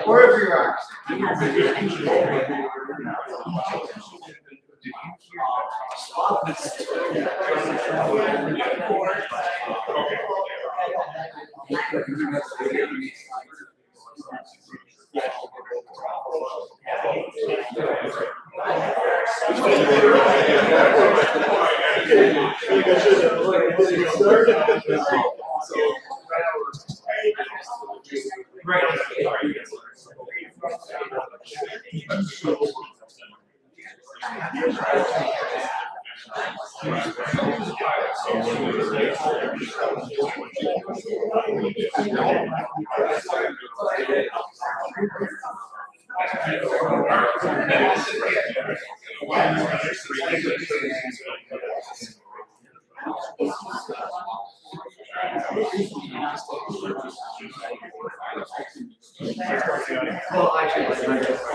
Wherever you are. Well, actually, I didn't want to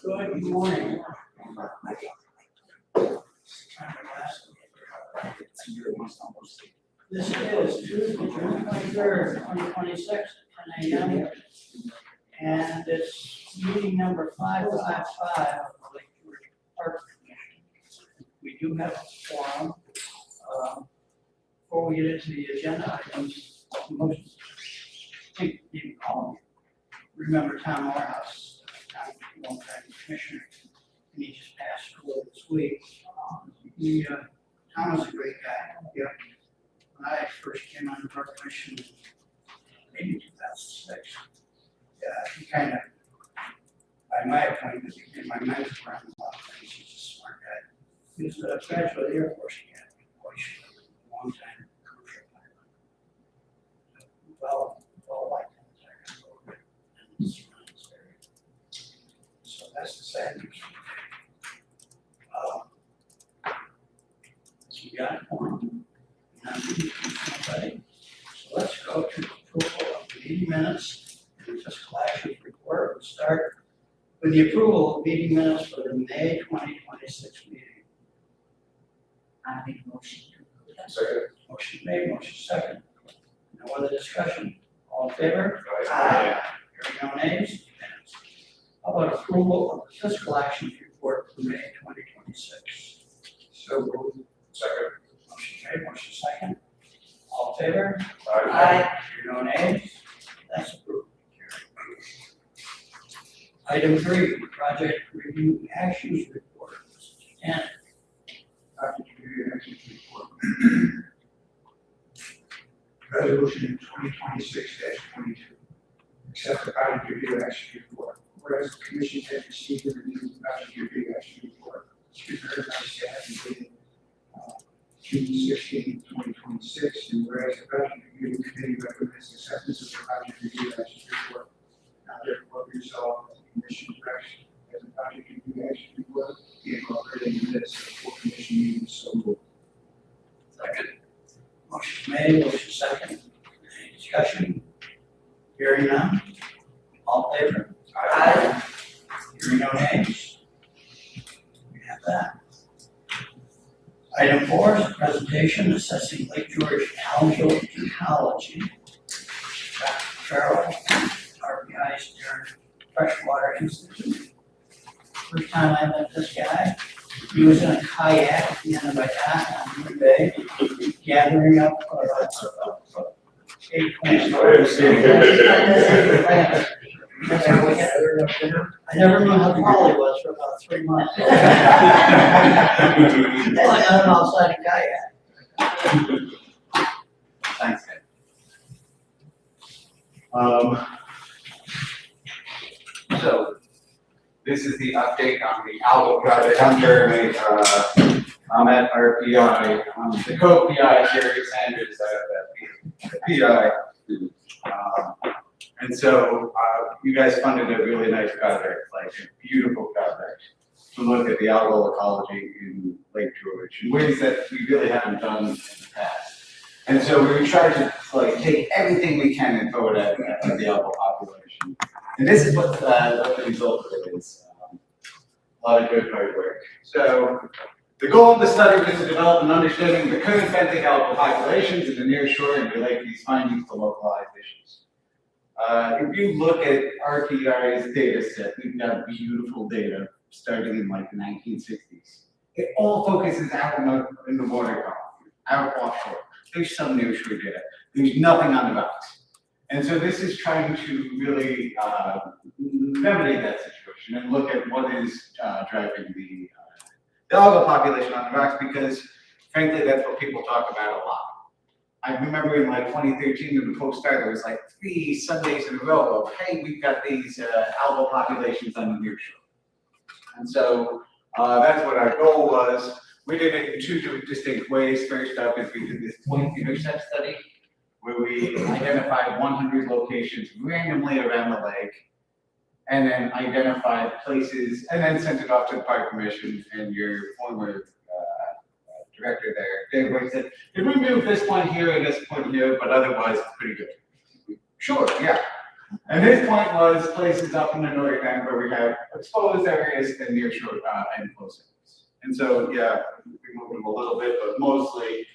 Good morning. This is Tuesday, June 23rd, 2026, 10 a.m. And it's meeting number 555 of the Lake George Park Commission. We do have a forum. Before we get into the agenda items, motions. I think you all remember Tom Morehouse, longtime commissioner, and he just passed away this week. Tom was a great guy. Yeah. When I first came on the park commission, maybe 2006, he kind of, by my appointment, became my mentor on a lot of things. He's a smart guy. He was a graduate of the Air Force Academy, a long time commercial pilot. Well liked him. So that's the sad news. So we got it on. So let's go to the approval of the meeting minutes. And just flash report. We'll start with the approval of meeting minutes for the May 2026 meeting. I make a motion to approve that. Second. Motion made, motion second. No other discussion? All in favor? Aye. Hearing no nays? How about approval of the fiscal actions report for May 2026? So moved. Second. Motion made, motion second. All in favor? Aye. Hearing no nays? That's approved. Item 3, project review actions report. And Project review actions report. Resolution 2026-22. Accept the project review action report. Whereas the commission has received and reviewed the project review action report, prepared by staff and dated June 16, 2026, and whereas the project review committee recommends acceptance of the project review action report, now therefore resolved that the commission direction as a project review action report be incorporated in the minutes of the full commission meeting. So moved. Second. motion made, motion second. Any discussion? Hearing none? All in favor? Aye. Hearing no nays? We have that. Item 4 is a presentation assessing Lake George algal ecology. Dr. Farrell, RPI's Darren Freshwater Institute. First time I met this guy, he was in a kayak at the end of my dock on Moon Bay, gathering up 8 plants. I never knew how tall he was for about 3 months. Well, I got him outside a kayak. Thanks, Ed. So, this is the update on the algal project. I'm Jeremy. I'm at RPI. I'm the co-PI, Jerry Sanders, the PI. And so, you guys funded a really nice project, like a beautiful project, to look at the algal ecology in Lake George in ways that we really haven't done in the past. And so we tried to take everything we can and throw it at the algal population. And this is what the result of it is. A lot of good hard work. So the goal of the study was to develop an understanding of the current benthic algal populations in the near shore and relate these findings to localized issues. If you look at RPI's data set, we've got beautiful data starting in like the 1960s. It all focuses out in the water column, out offshore. There's some nearshore data. There's nothing on the docks. And so this is trying to really remedy that situation and look at what is driving the algal population on the rocks, because frankly, that's what people talk about a lot. I remember in like 2013 when the Post started, there was like 3 Sundays in a row of, hey, we've got these algal populations on the nearshore. And so that's what our goal was. We did it in 2 distinct ways. First up is we did this point intercept study, where we identified 100 locations randomly around the lake, and then identified places, and then sent it off to the Park Commission, and your former director there, Dave Wade, said, if we move this point here and this point here, but otherwise it's pretty good. Sure, yeah. And his point was places up in the north end where we have exposed areas and near shore and close areas. And so, yeah, we moved them a little bit, but mostly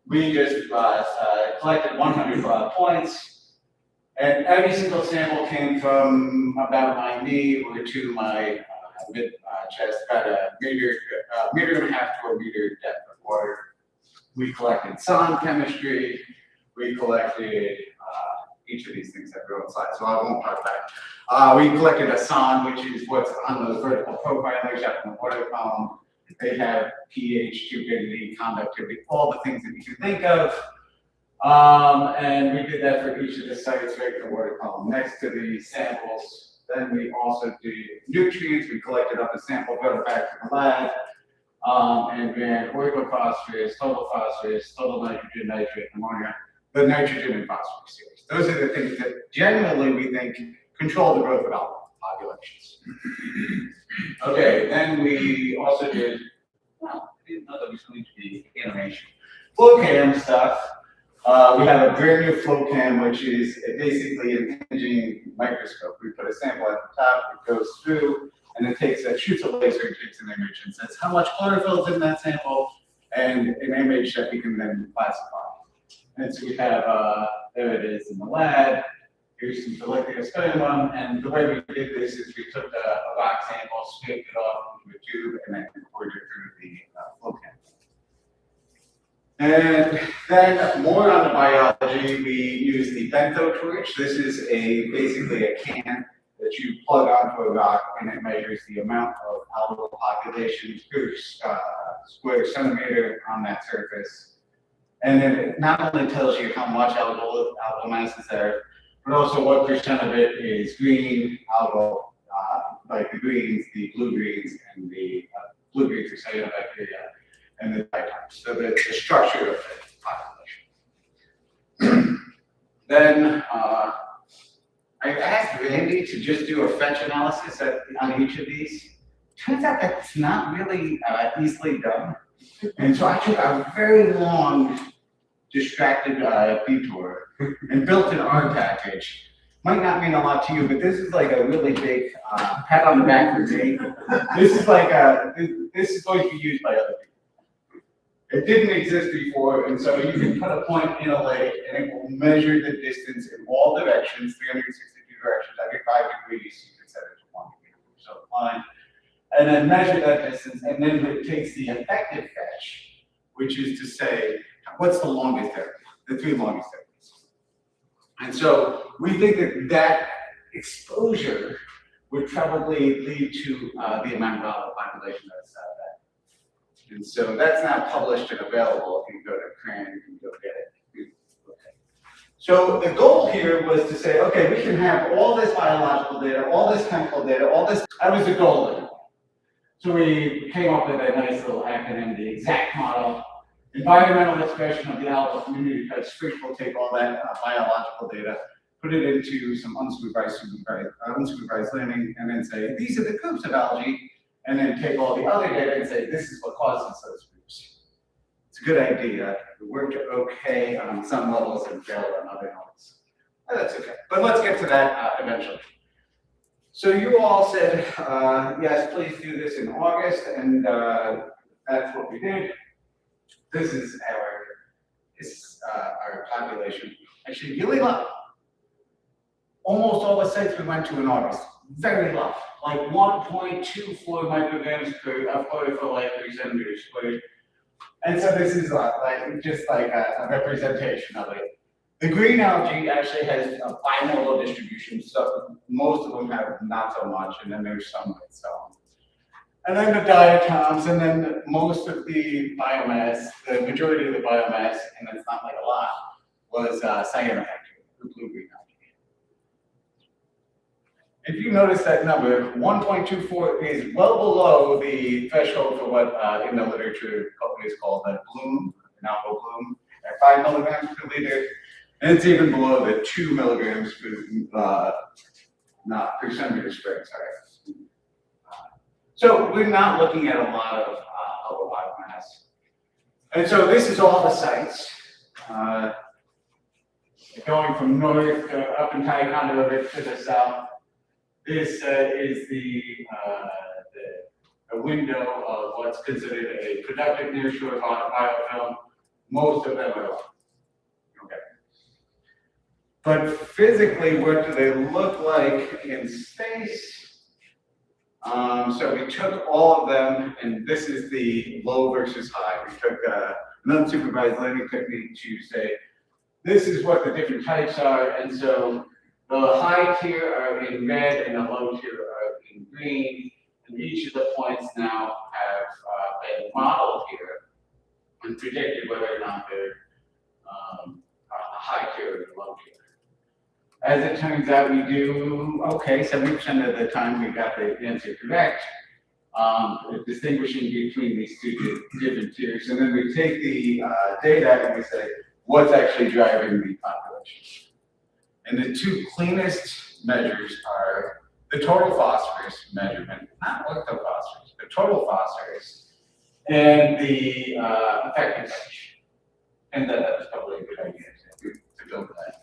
we just collected 100 points, and every single sample came from about my knee or to my mid chest, about a meter and a half to a meter depth of water. We collected sand chemistry. We collected each of these things have their own slides, so I won't talk about it. We collected a sand, which is what's on those vertical profilers up in the water column. They have pH, turbidity, conductivity, all the things that you can think of. And we did that for each of the sites right in the water column next to the samples. Then we also did nutrients. We collected up a sample, brought it back to the lab, and ran orthophosphorus, total nitrogen, nitrate, ammonia, the nitrogen and phosphorus series. Those are the things that generally we think control the growth of algal populations. Okay, then we also did, well, I didn't know that was going to be animation. Flow cam stuff. We have a brand new flow cam, which is basically an imaging microscope. We put a sample at the top, it goes through, and it shoots a laser and takes an image and says how much chlorophyll is in that sample, and an image that we can then classify. And so we have, there it is in the lab. Here's some collectospermum, and the way we did this is we took a box sample, scraped it off into a tube, and then poured it through the flow cam. And then more on the biology, we use the bentho torch. This is basically a can that you plug onto a rock, and it measures the amount of algal population per square centimeter on that surface. And then it not only tells you how much algal mass is there, but also what percent of it is green algal, like the greens, the blue greens, and the blue greens are cyanobacteria, and the diatoms. So the structure of the population. Then I asked Randy to just do a fetch analysis on each of these. Turns out that's not really easily done. And so I took a very long, distracted detour and built an R package. Might not mean a lot to you, but this is like a really big pat on the back for me. This is like this is going to be used by other people. It didn't exist before, and so you can put a point in a lake, and it will measure the distance in all directions, 362 directions, every 5 degrees. You can set it to 1 degree, so line, and then measure that distance, and then it takes the effective fetch, which is to say, what's the longest area, the 3 longest areas. And so we think that that exposure would probably lead to the amount of population that's out there. And so that's now published and available. If you go to CRAN, you can go get it. Okay. So the goal here was to say, okay, we can have all this biological data, all this chemical data, all this. That was the goal. So we came up with a nice little acronym, the EXACT model. Environmental expression of the algal community, because first we'll take all that biological data, put it into some unsupervised learning, and then say, these are the groups of algae, and then take all the other data and say, this is what causes those groups. It's a good idea. It worked okay on some levels and failed on other levels. But that's okay. But let's get to that eventually. So you all said, yes, please do this in August, and that's what we did. This is our population. Actually, really low. Almost all the sites we went to in August, very low, like 1.24 micrograms of chlorophyll per centimeter squared. And so this is just like a representation of it. The green algae actually has a bimodal distribution, so most of them have not so much, and then there's some with some. And then the diatoms, and then most of the biomass, the majority of the biomass, and it's not like a lot, was cyanobacteria, the blue-green algae. If you notice that number, 1.24 is well below the threshold for what in the literature is called a bloom, an algal bloom, at 5 milligrams per liter, and it's even below the 2 milligrams per centimeter squared, sorry. So we're not looking at a lot of biomass. And so this is all the sites. Going from north up in Ticonderoga to the south. This is the window of what's considered a productive nearshore biofilm. Most of them are low. Okay. But physically, what do they look like in space? So we took all of them, and this is the low versus high. We took an unsupervised learning technique to say, this is what the different types are, and so the high tier are in red and the low tier are in green, and each of the points now have been modeled here and predicted whether or not they're a high tier or low tier. As it turns out, we do okay. 70% of the time we got the answer correct, distinguishing between these two different tiers. And then we take the data and we say, what's actually driving the population? And the 2 cleanest measures are the total phosphorus measurement, not orthophosphorus, but total phosphorus, and the effective fetch. And that was probably a good idea. build that.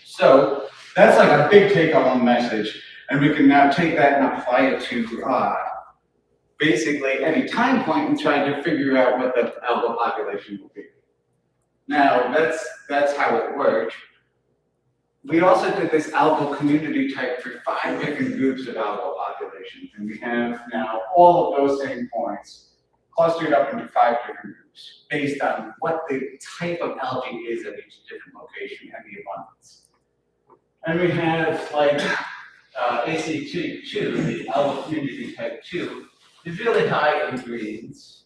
So that's like a big take-home message, and we can now take that and apply it to basically any time point and try to figure out what the algal population will be. Now that's how it worked. We also did this algal community type for 5 different groups of algal populations, and we have now all of those same points clustered up into 5 different groups based on what the type of algae is at each different location and the abundance. And we have like AC2, the algal community type 2, is really high in greens,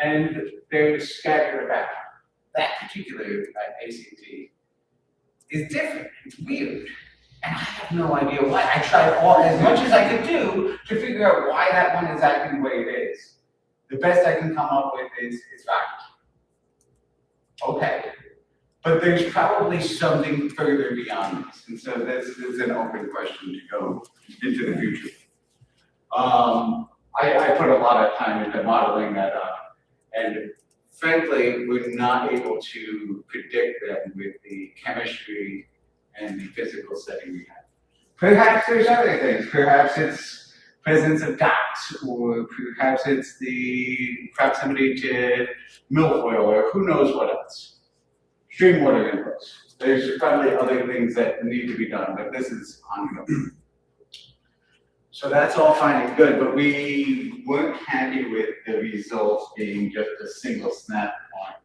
and they're scattered about. That particular ACT is different, it's weird, and I have no idea why. I tried as much as I could do to figure out why that one is acting the way it is. The best I can come up with is vacuum. Okay, but there's probably something further beyond this, and so this is an open question to go into the future. I put a lot of time into modeling that up, and frankly, we're not able to predict them with the chemistry and the physical setting we have. Perhaps there's other things. Perhaps it's presence of docks, or perhaps it's the proximity to milfoil, or who knows what else. Stream water inputs. There's probably other things that need to be done, but this is ongoing. So that's all fine and good, but we weren't happy with the results being just a single snap point.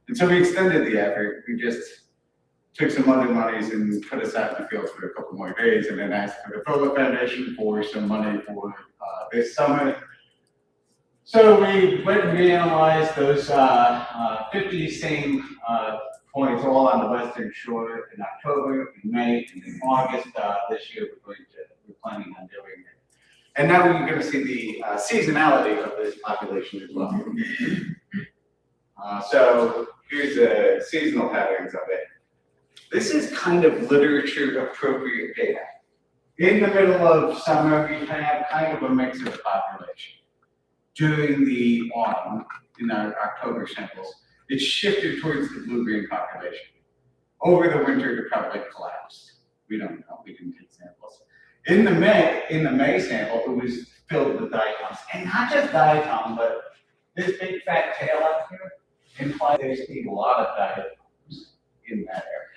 And so we extended the effort. We just took some other monies and put us out in the field for a couple more days, and then asked for the Provo Foundation for some money for this summer. So we went and reanalyzed those 50 same points all on the western shore in October, in May, and in August this year. We're planning on doing it. And now we're going to see the seasonality of this population as well. So here's the seasonal patterns of it. This is kind of literature appropriate data. In the middle of summer, we have kind of a mix of the population. During the autumn, in our October samples, it shifted towards the blue-green population. Over the winter, it probably collapsed. We don't know, we didn't take samples. In the May sample, it was filled with diatoms, and not just diatom, but this big fat tail up here implies there's a lot of diatoms in that area.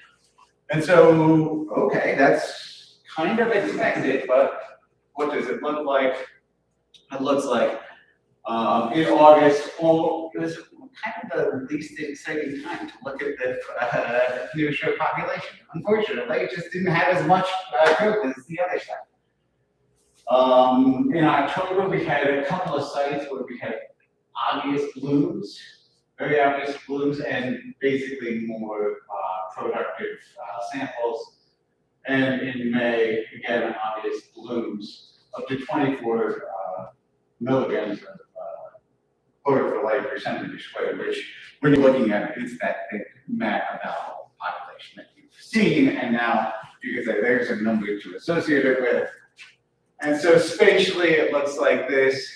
And so, okay, that's kind of expected, but what does it look like? It looks like in August, it was kind of the least exciting time to look at the nearshore population. Unfortunately, it just didn't have as much growth as the other side. In October, we had a couple of sites where we had obvious blooms, very obvious blooms, and basically more productive samples. And in May, again, obvious blooms, up to 24 milligrams of per light per centimeter squared, which when you're looking at it, it's that big mat of algal population that you've seen, and now you can say there's a number to associate it with. And so spatially it looks like this,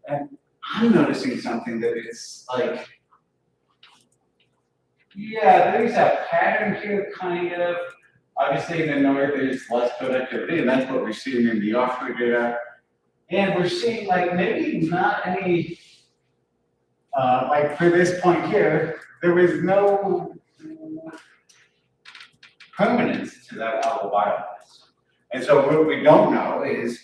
and I'm noticing something that it's like, yeah, there's a pattern here, kind of. Obviously in the north there's less productivity, and that's what we're seeing in the offshore data. And we're seeing like maybe not any, like for this point here, there was no permanence to that algal biomass. And so what we don't know is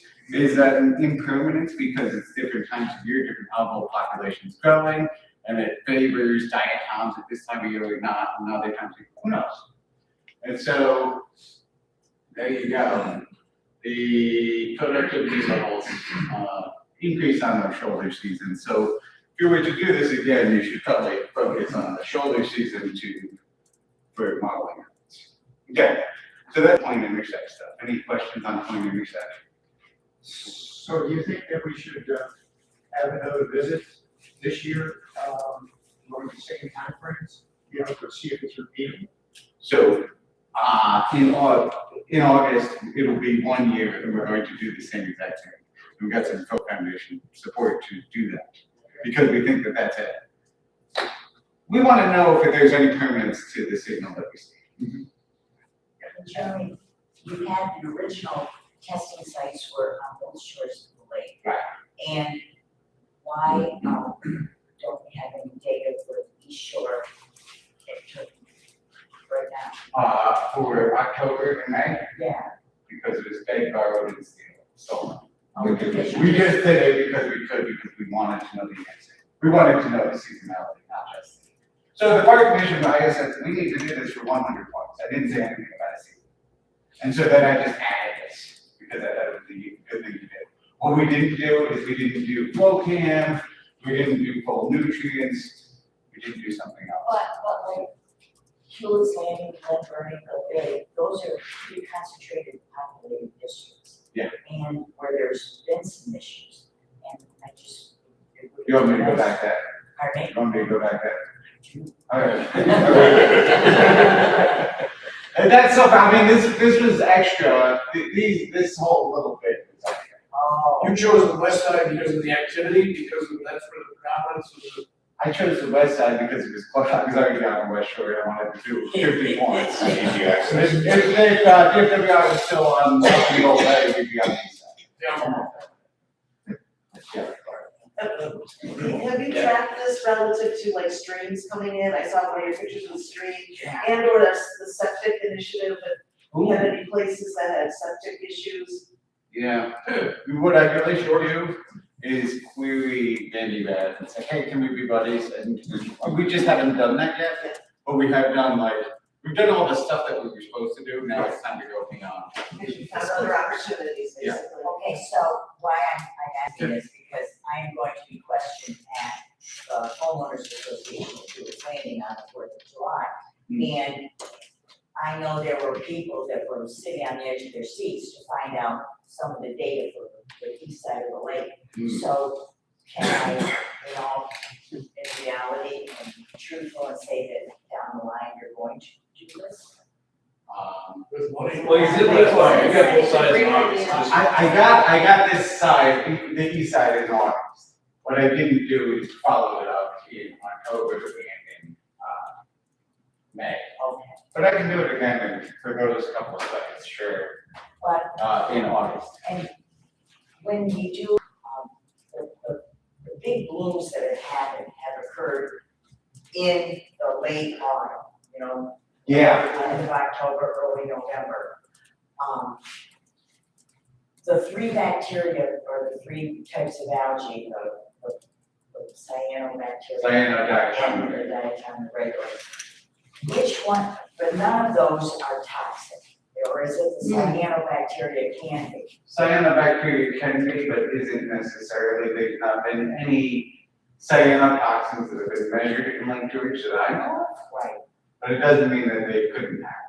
that an impermanence because it's different times of year, different algal populations growing, and it favors diatoms at this time of year or not, and other times of year, who knows? And so there you go. The productivity levels increase on our shoulder season. So if you were to do this again, you should probably focus on the shoulder season for modeling. Okay, so that's point intersect stuff. Any questions on point intersect? So do you think that we should have another visit this year, along the same time frames, you know, to see if it's repeated? So in August, it'll be 1 year and we're going to do the same exact thing. We've got some co-foundation support to do that because we think that that's it. we want to know if there's any permanence to the signal that we see. Jeremy, you had the original testing sites were on both shores of the lake. Right. And why, don't we have any data for the east shore that took right now? For October and May, Yeah. because it was beg, borrowed, and stolen. Oh, because you We just did it because we could, because we wanted to know the answer. We wanted to know the seasonality, not just the. So the park commission, I said, we need to do this for 100 points. I didn't say anything about a season. And so then I just added this, because I thought it was the good thing to do. What we didn't do is we didn't do flow cam, we didn't do full nutrients, we didn't do something else. But like Hewlett's Landing, Glen Burnie, Mill Bay, those are pretty concentrated populated districts. Yeah. And where there's been some issues, and I just. You want me to go back there? Pardon me? You want me to go back there? All right. And that's so, I mean, this was extra, this whole little bit was extra. Oh. You chose the west side because of the activity, because that's where the province was. I chose the west side because it was close, I was already on the west shore, I wanted to do 50 points. Easy access. If DFWI was still on the old way, we'd be on the east side. Yeah. Have you tracked this relative to like streams coming in? I saw one of your pictures of the stream Yeah. and or the septic initiative, but we had any places that had septic issues? Yeah, what I really should do is query Andy Rad and say, hey, can we be buddies? And we just haven't done that yet, but we have done we've done all the stuff that we were supposed to do, now it's time to go beyond. Because you found other opportunities, Yeah. basically. Okay, so why I'm asking is because I am going to be questioned at the homeowners association of Hewlett's Landing on the 4th of July. And I know there were people that were sitting on the edge of their seats to find out some of the data for the east side of the lake. So can I, in reality, and be truthful and say that down the line you're going to do this? Well, you did look like, you got both sides of August. I got this side, the east side in August. What I didn't do is follow it up in October and in May. Okay, But I can do it again for those couple of sites, sure, but in August. when you do, the big blooms that have happened have occurred in the late autumn, end of October, early November. The three bacteria, or the three types of algae, the cyanobacteria. Cyanodiatom. And the diatom regular. Which one, but none of those are toxic, or is it the cyanobacteria can be? Cyanobacteria can be, but isn't necessarily, there's not been any cyanotoxins that have been measured in Lake George that I know of. Right, But it doesn't mean that they couldn't have.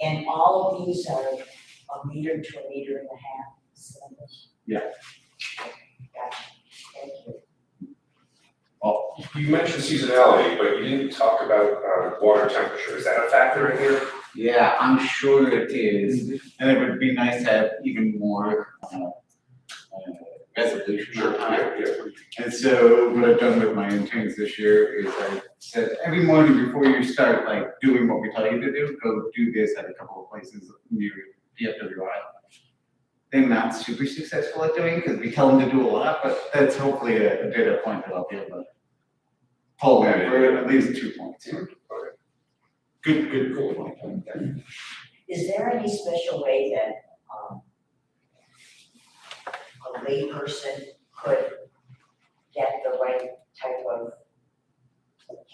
and all of these are a meter to a meter and a half cylinders? Yeah. Gotcha, thank you. Well, you mentioned seasonality, but you didn't talk about water temperature. Is that a factor in here? Yeah, I'm sure it is, and it would be nice to have even more resolution on time. And so what I've done with my interns this year is I said, every morning before you start doing what we tell you to do, go do this at a couple of places near DFWI. They're not super successful at doing because we tell them to do a lot, but that's hopefully a data point that I'll be able to pull in for at least 2 points. Good point. Is there any special way that, a layperson could get the right type of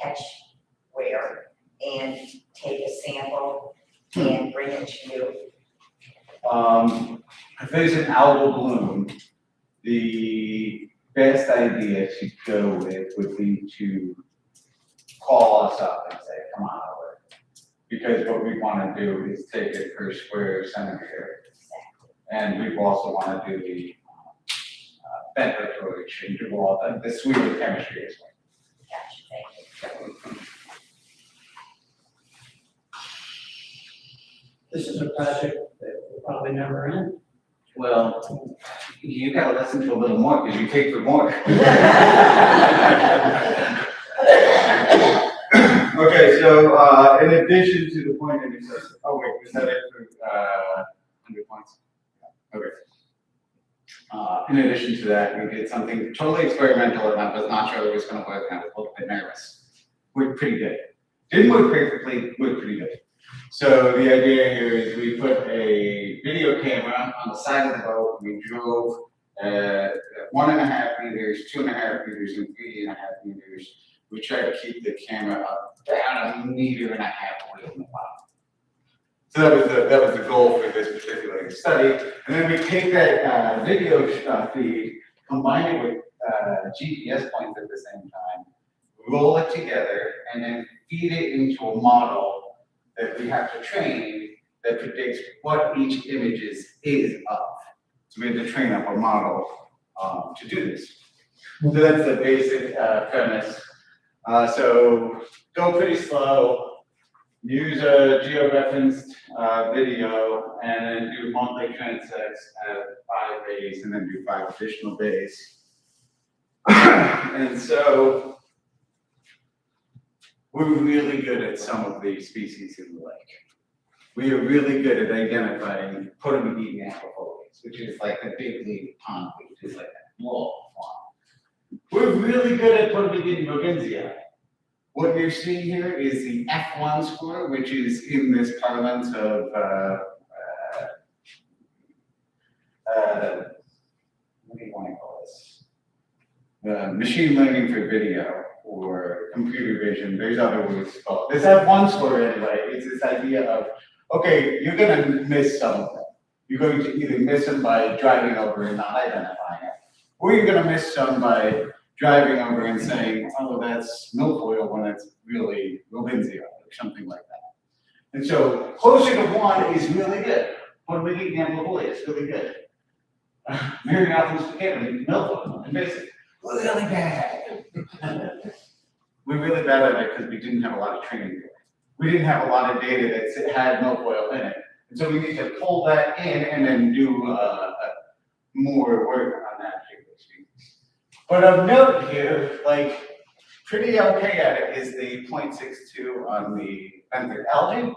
catchware and take a sample and bring it to you? If there's an algal bloom, the best idea to go with would be to call us up and say, come on over. Because what we want to do is take it per square centimeter. And we also want to do the temperature and do all the suite of chemistry as well. Gotcha, thank you. This is a project that will probably never end. Well, you gotta listen to a little more because you take for more. So, in addition to the point intersection, oh wait, is that it for, 100 points? Okay. In addition to that, we did something totally experimental, and I was not sure it was gonna work, and I was a little bit nervous. Worked pretty good. Didn't work perfectly, worked pretty good. So the idea here is we put a video camera on the side of the boat, we drove 1.5 meters, 2.5 meters, and 3.5 meters. We try to keep the camera up about 1.5 meters away from the bottom. So that was the goal for this particular study. And then we take that video feed, combine it with GPS points at the same time, roll it together, and then feed it into a model that we have to train that predicts what each image is of. So we had to train up a model to do this. So that's the basic premise. So go pretty slow, use a georeferenced video, and then do monthly transects at 5 days, and then do 5 additional days. And so we're really good at some of the species in the lake. We are really good at identifying Potamogeton amphifolius, which is like a big leaf pond, which is like a wall pond. We're really good at Potamogeton roginzii. What you're seeing here is the F1 score, which is in this parlance of what do you want to call this? Machine learning for video or computer vision. There's other words called. This F1 score anyway, it's this idea of, okay, you're gonna miss something. You're going to either miss them by driving over and not identifying it, or you're gonna miss some by driving over and saying, oh, that's milfoil when it's really roginzia or something like that. And so closer to 1 is really good. Potamogeton amphifolius is really good. Myriaphilus spicata, milfoil, invasive, really bad. We're really bad at it because we didn't have a lot of training data. We didn't have a lot of data that had milfoil in it. And so we need to pull that in and then do more work on that particular species. But of note here, like pretty okay at it is the 0.62 on the benthic algae,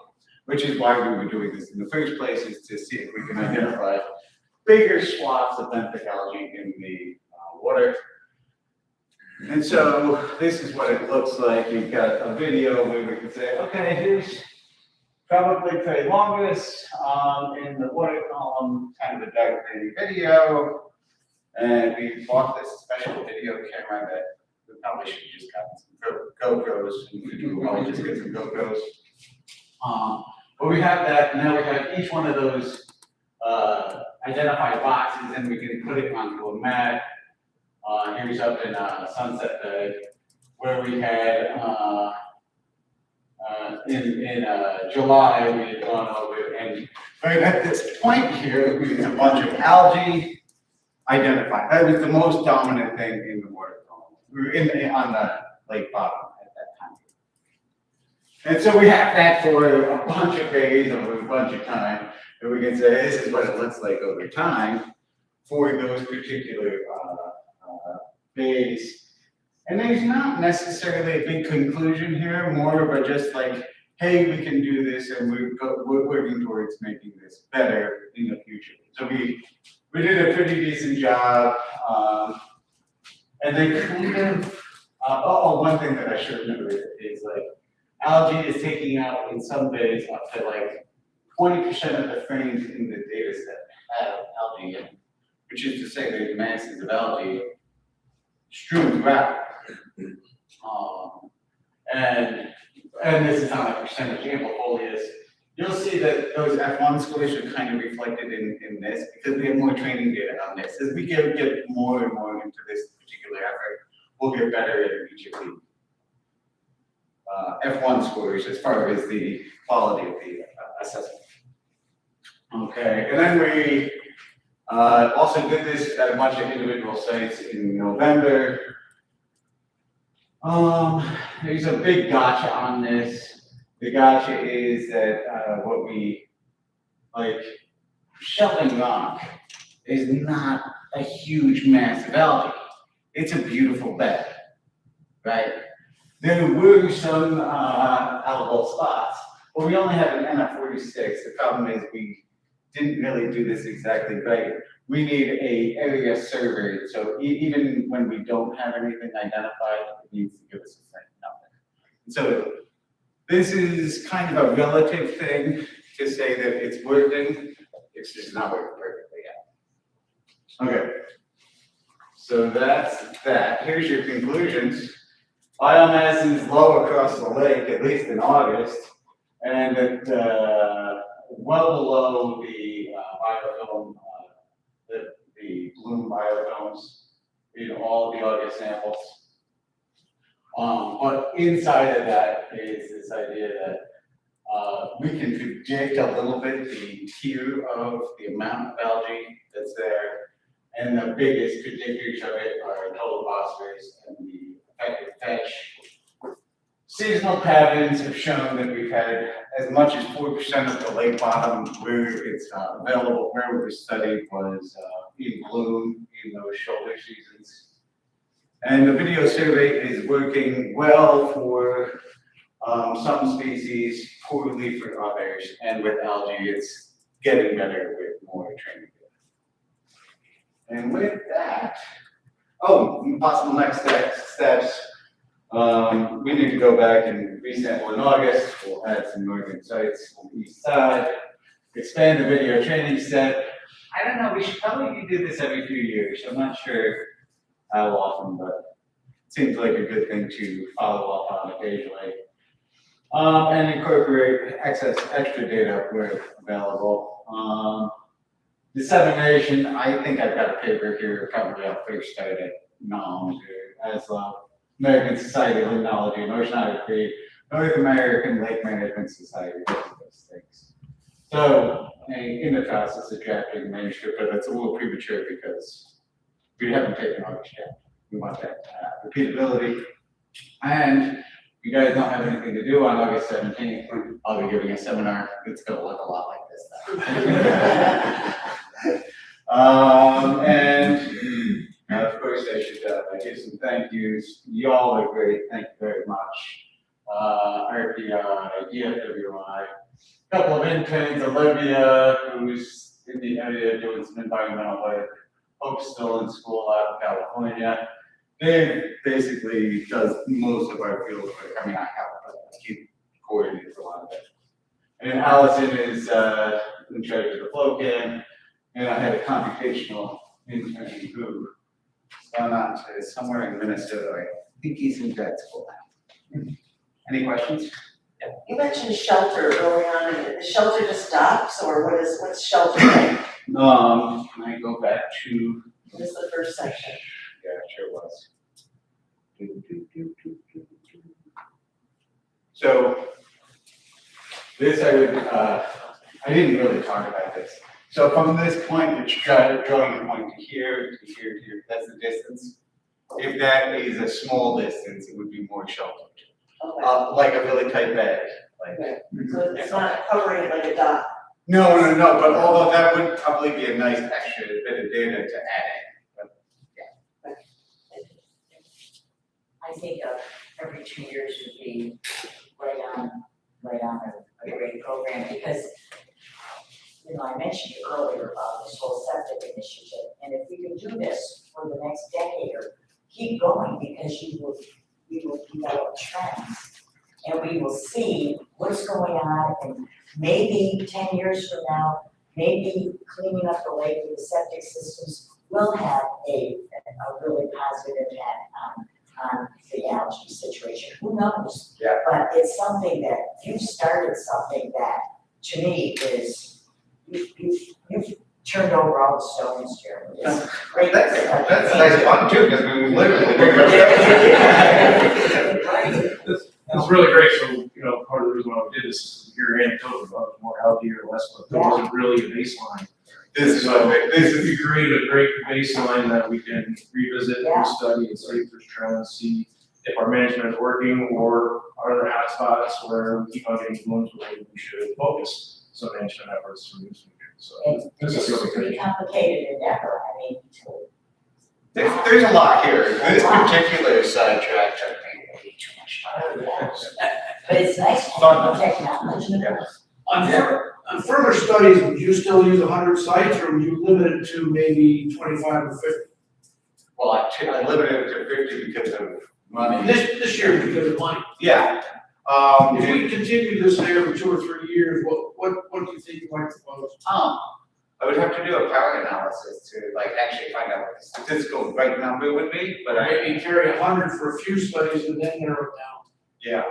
which is why we were doing this in the first place, is to see if we can identify bigger swaths of benthic algae in the water. And so this is what it looks like. You've got a video where we can say, okay, here's probably Prey longus in the water column, kind of a dark green video. And we bought this special video camera that we probably should have just gotten some GoPros, and we do probably just get some GoPros. But we have that, now we have each one of those identified boxes, and we can put it onto a mat. Here's up in Sunset Bay, where we had in July we had gone over, and right at this point here, we had a bunch of algae identified. That was the most dominant thing in the water column. We were on the lake bottom at that time. And so we have that for a bunch of days over a bunch of time, and we can say this is what it looks like over time for those particular days. And there's not necessarily a big conclusion here, more of a just like, hey, we can do this, and we're working towards making this better in the future. So we did a pretty decent job, and they kind of, one thing that I should remember is like, algae is taking out in some days up to like 20% of the frames in the data set have algae in, which is to say there's masses of algae strewn throughout. And this is on a percentage amphifolius. You'll see that those F1 scores are kind of reflected in this because we have more training data on this. As we get more and more into this particular effort, we'll get better at each of the F1 scores as far as the quality of the assessment. Okay, and then we also did this at a bunch of individual sites in November. There's a big gotcha on this. The gotcha is that what we like, shelving rock is not a huge mass of algae. It's a beautiful bed, right? There were some algal spots, but we only have an NF46. The problem is we didn't really do this exactly right. We need a area survey, so even when we don't have anything identified, it needs to give us a faint number. So this is kind of a relative thing to say that it's working. It's just not working perfectly yet. Okay. So that's that. Here's your conclusions. Biomass is low across the lake, at least in August, and it well below the biofilm, the bloom biofilms in all of the August samples. But inside of that is this idea that we can predict a little bit the tier of the amount of algae that's there, and the biggest predictors of it are total phosphorus and the effective fetch. Seasonal patterns have shown that we've had as much as 4% of the lake bottom where it's available, where it was studied was in bloom in those shoulder seasons. And the video survey is working well for some species, poorly for others, and with algae, it's getting better with more training. And with that, possible next steps. We need to go back and resample in August. We'll add some northern sites on the east side, expand the video training set. I don't know, we should probably do this every few years. I'm not sure how often, but it seems like a good thing to follow up on occasionally. And incorporate extra data where available. Dissemination, I think I've got a paper here, probably I'll first start at NOMS as American Society of Limnology and Oceanography, North American Lake Management Society, those things. So, in the process of drafting the manuscript, but it's a little premature because we haven't taken August yet. We want that repeatability. And you guys don't have anything to do on August 17th, I'll be giving a seminar. It's gonna look a lot like this though. And of course I should give some thank yous. Y'all are great, thank you very much. RPI, DFWI, a couple of interns, Olivia, who's in the area doing some environmental work, Hope's still in school out in California. Dave basically does most of our field work. I mean, I keep coordinates a lot of it. And Allison is in charge of the flow cam, and I had a computational intern who gone on to somewhere in Minnesota. I think he's in grad school now. Any questions? You mentioned shelter early on, and the shelter just docks, or what's shelter like? Can I go back to? What is the first section? Yeah, it sure was. So this I didn't really talk about this. So from this point, it's drawing a point to here, to here, to here. That's the distance. If that is a small distance, it would be more sheltered. Okay. Like a really tight bag. Okay. So it's not covering it like a dot. No, but although that would probably be a nice extra bit of data to add in. I think every 2 years would be right on a great program, because, you know, I mentioned earlier about this whole septic initiative, and if we can do this for the next decade or keep going, because we will develop trends, and we will see what's going on, and maybe 10 years from now, maybe cleaning up the lake with the septic systems will have a really positive impact on the algae situation. Who knows? Yeah. But it's something that you've started something that, to me, is you've turned over all the stones, Jeremy. It's great. That's nice fun too, because we literally. It's really great, so, you know, part of the reason why we did this is to hear anecdotes about more algae or less, but there wasn't really a baseline. This is We created a great baseline that we can revisit, Yeah. restudy, and see if there's trends, see if our management is working, or are there hotspots where we keep on getting blooms where we should focus some management efforts to reduce them. So And this this is is really a pretty good. complicated endeavor, I mean, there's a lot here. This particular sidetrack took me way too much But it's nice to have technology. On further studies, would you still use 100 sites, or would you limit it to maybe 25 or 50? Well, I limited it to 50 because of money. This year because of money. Yeah. If we continue this there for 2 or 3 years, what do you think you might propose? I would have to do a power analysis to like actually find out what the statistical right number would be, but Maybe carry 100 for a few studies and then narrow it down. yeah.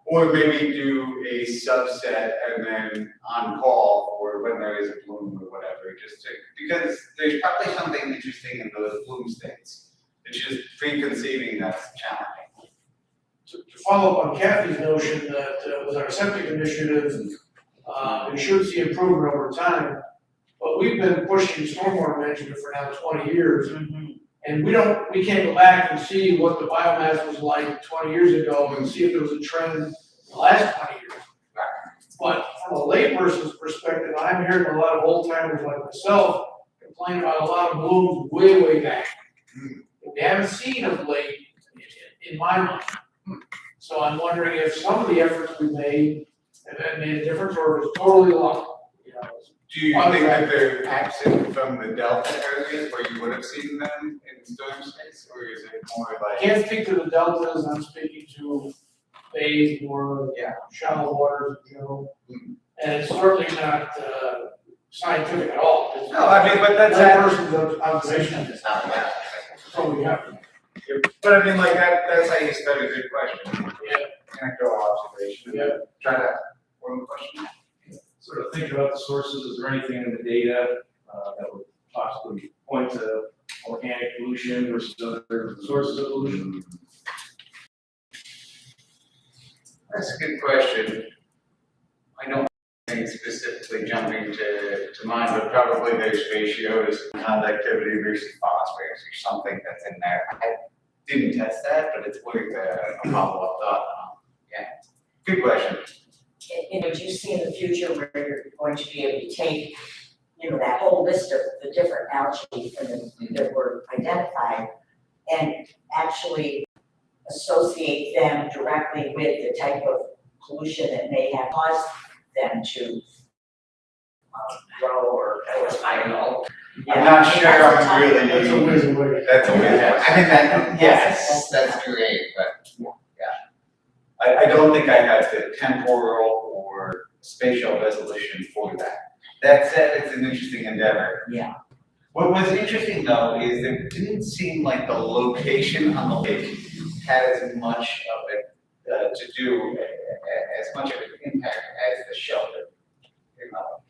Or maybe do a subset and then on call for when there is a bloom or whatever, just to, because there's probably something interesting in those bloom states. It's just preconceiving that's challenging. To follow up on Kathy's notion that with our septic initiative, we should see improvement over time. But we've been pushing stormwater management for now 20 years. And we can't go back and see what the biomass was like 20 years ago and see if there was a trend in the last 20 years. But from a layperson's perspective, I'm hearing a lot of old timers like myself complain about a lot of blooms way, way back. We haven't seen of late, in my mind. So I'm wondering if some of the efforts we made have made a difference, or if it's totally luck, you know. Do you think that they're absent from the delta areas where you would have seen them in storm space, or is it more I like? can't speak to the deltas, I'm speaking to bays or shallow waters in general. And it's certainly not scientific at all. It's No, I mean, but that's person's observation. It's not like that. That's all we have. But I mean, like that's how you study a good question. Yeah. Anecdotal observation. Yeah. Try to form a question. Sort of thinking about the sources, is there anything in the data that would possibly point to organic pollution versus other sources of pollution? That's a good question. I don't think specifically jumping to mind, but probably there's ratios, conductivity versus phosphorus or something that's in there. I didn't test that, but it's worth a follow-up thought. Yeah, good question. You know, do you see in the future where you're going to be able to take, you know, that whole list of the different algae that were identified and actually associate them directly with the type of pollution that may have caused them to grow or I don't know. I'm not sure I'm really. That's a ways away. That's a ways away. I think that, yes, that's great, but yeah. I don't think I have the temporal or spatial resolution for that. That said, it's an interesting endeavor. Yeah. What was interesting though is it didn't seem like the location on the lake had as much of it to do, as much of an impact as the shelter. You know?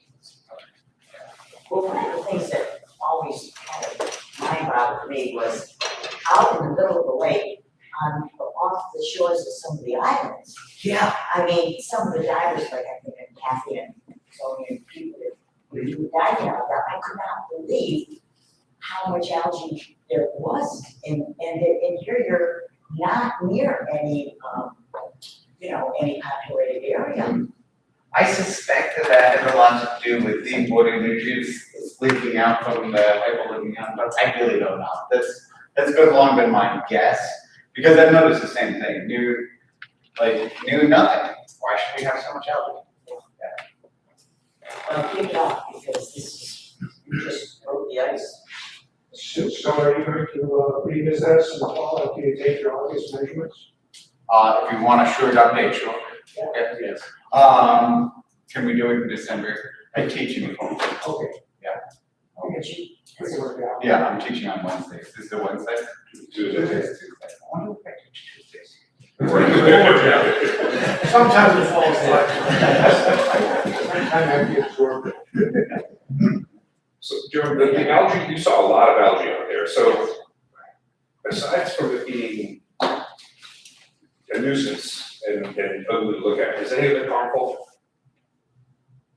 Well, one of the things that always kind of mind-boggled me was out in the middle of the lake, off the shores of some of the islands. Yeah. I mean, some of the divers, like I think Kathy and so many people that were doing diving out there, I could not believe how much algae there was. And here you're not near any, any populated area. I suspect that has a lot to do with deep water nutrients leaking out from the hyperliving out, but I really don't know. That's been long been my guess, because I've noticed the same thing. Knew nothing. Why should we have so much algae? Well, keep it up, because this is, you just broke the ice. So are you going to revisit this in the fall after you take your August measurements? If you want a short update, sure. Yeah. Yes. Can we do it in December? I teach in the fall. Okay. Oh, but you, We can work it out. Yeah, I'm teaching on Wednesdays. This is the Wednesday? Tuesday. I wonder if I teach Tuesdays. Sometimes it falls flat. Sometimes I get absorbed. So, Joe, the algae, you saw a lot of algae out there, so aside from it being a nuisance and ugly to look at, is any of it harmful?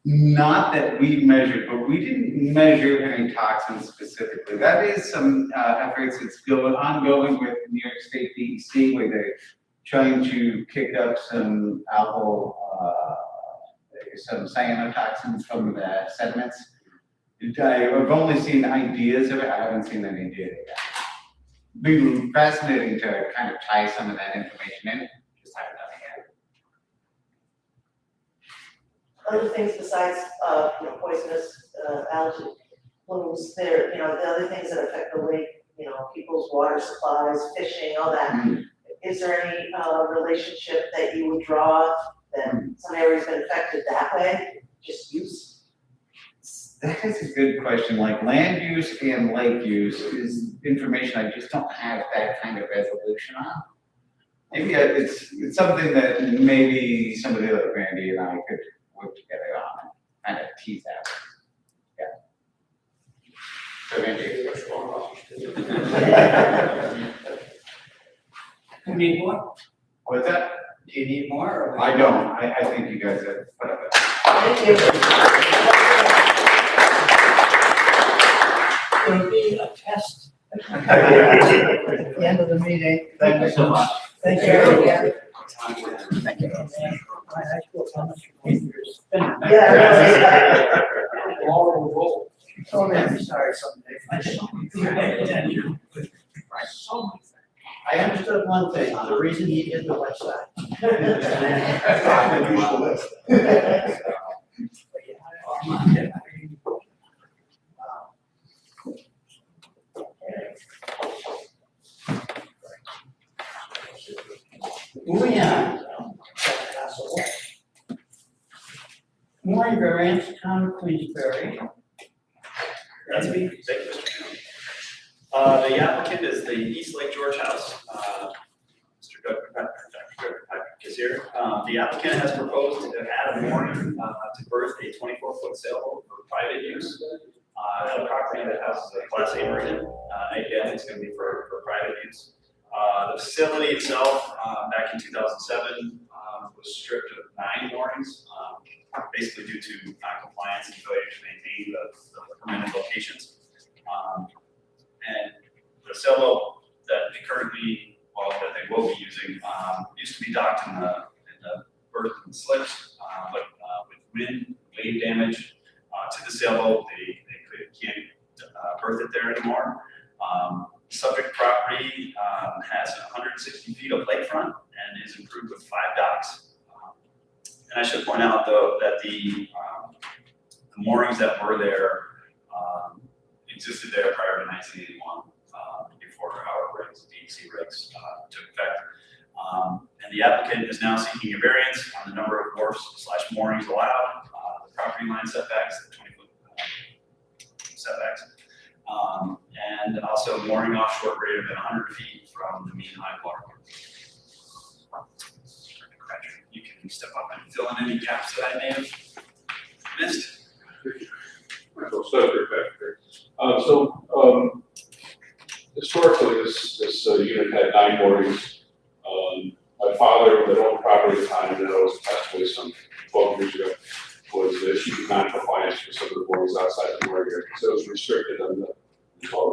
Not that we measured, but we didn't measure any toxins specifically. That is some efforts that's ongoing with New York State DEC, where they're trying to kick up some some cyanotoxins from the sediments. I've only seen ideas of it. I haven't seen any data yet. be fascinating to kind of tie some of that information in, just haven't done it yet. Other things besides, poisonous, algae blooms, there, the other things that affect the lake, people's water supplies, fishing, all that. Is there any, relationship that you would draw that some area's been affected that way, just use? That is a good question, like land use and lake use is information I just don't have that kind of resolution on. Maybe it's something that maybe somebody like Randy and I could work together on, and kind of tease out. Yeah. So Randy, what's going on? You need more? What's that? Do you need more or? I don't, I think you guys have put up it. Thank you. It'll be a test. At the end of the meeting. Thank you so much. Thank you. Yeah. Thank you. My high school Thomas was spinning. Yeah. Roll. Oh, man, I'm sorry someday. I understood one thing, the reason he did the website. Moving on. Mooring variance, town of Queensberry. That's me, thank you, Mr. Chairman. The applicant is the East Lake George House. Mr. Dr. Patrick is here. The applicant has proposed to add a mooring to berth a 24-foot sailboat for private use. At a property that houses a Class A marina. Again, it's going to be for private use. The facility itself, back in 2007, was stripped of 9 moorings, basically due to non-compliance and failure to maintain the permanent locations. And the sailboat that that they will be using, used to be docked in the berth and slips, but with wind, wave damage to the sailboat, they can't berth it there anymore. Subject property has 160 feet of lakefront and is improved with 5 docks. And I should point out though that the moorings that were there existed there prior to 1981, before our regs, DEC regs took effect. And the applicant is now seeking a variance on the number of wharfs/moorings allowed, the property line setbacks, the 20-foot setbacks. And also mooring offshore greater than 100 feet from the mean high water mark. You can step up and fill in any gaps that I may have missed. Historically, this unit had 9 moorings. My father, that owned property at the time, and that was passed away some 12 years ago, was issued non-compliance for some of the moorings outside the mooring area. So it was restricted on the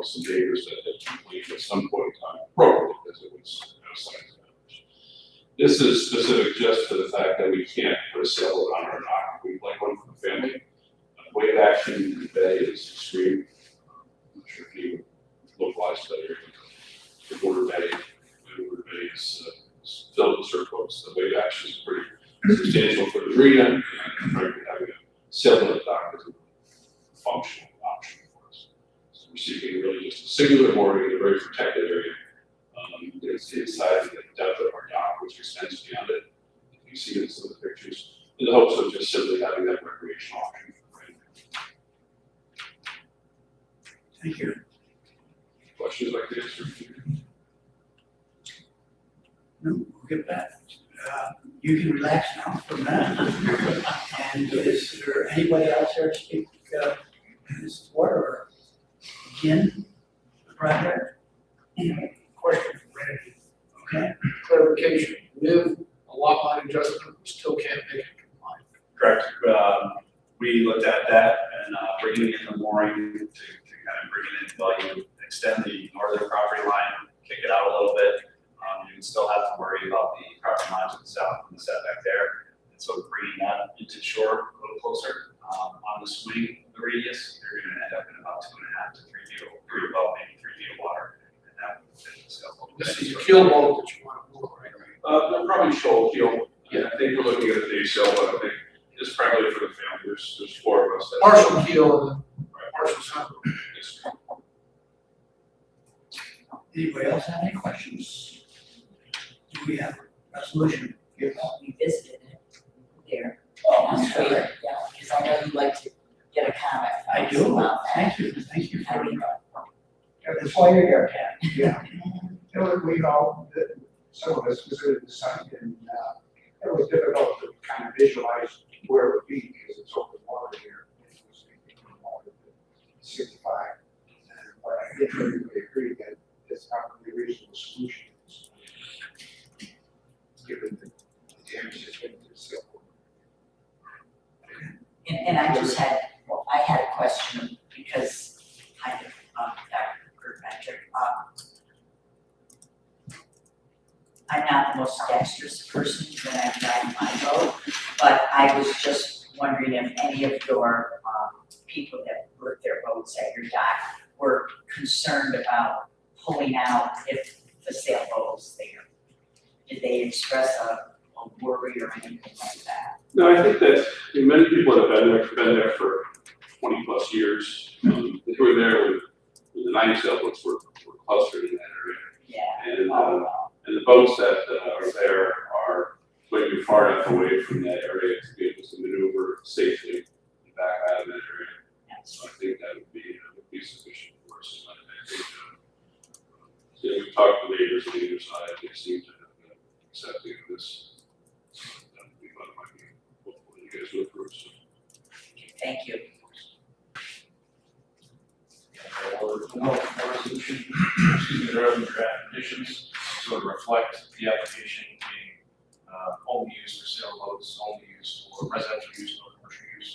some neighbors that had completed at some point in time, probably because it was outside the village. This is specific just to the fact that we can't put a sailboat on our dock. We'd like one for the family. Wave action in the bay is extreme. I'm not sure if you localized that area. The border bay is filled with surfboats. The wave action is pretty substantial for the marina, and frankly, having a sailboat dock is a functional option for us. So we're seeking really just a singular mooring in a very protected area. It's inside the depth of our dock, which extends beyond it. You see it in some of the pictures, in the hopes of just simply having that recreational option. Thank you. Questions like this? No, we'll get back. You can relax now for a minute. And is there anybody else here to speak in support or begin the project? Question for Randy. Okay. Clarification, with a lot line adjustment, we still can't make it compliant. Correct. We looked at that and bringing in the mooring to kind of bring it in value, extend the northern property line, kick it out a little bit. You would still have to worry about the property line to the south and the setback there. And so bringing that into shore a little closer on the swing of the radius, you're going to end up in about 2.5 to 3 feet, above maybe 3 feet of water. And that would fit keel boat that you want to move, right? They're probably shoal keel. Yeah, I think we're looking at a day sail, but I think it's primarily for the family. There's 4 of us. Partial keel and partial sunroof. Yes. Anybody else have any questions? Do we have a resolution? Yes. We visited it there. Oh, I'm sorry. Yeah, because I know you like to get a comment. I from us do, about that. thank you I for, mean, that's why you're here, Ken. Yeah. You know, we all, some of us visited the site and, it was difficult to kind of visualize where it would be because it's open water here. It was water to 65. But I think everybody agreed that it's probably a reasonable solution. Given the damage that's been to the silk. and I just had, well, I had a question because I, Dr. Kirkpatrick, I'm not the most dexterous person when I drive my boat, but I was just wondering if any of your, people that work their boats at your dock were concerned about pulling out if the sailboat was there. Did they express a worry or anything like that? No, I think that many people that have been there for 20+ years. They were there when the 90 sailboats were clustered in that area. Yeah. And the boats that are there are going to be far enough away from that area to be able to maneuver safely and back out of that area. So I think that would be sufficient for us. I think, yeah, we've talked to neighbors on either side. They seem to have been accepting of this. So that would be what might be hopefully you guys will approve. So. Thank you. Resolution, excuse me, there are other draft conditions to reflect the application being only used for sailboats, only used for residential use, no commercial use.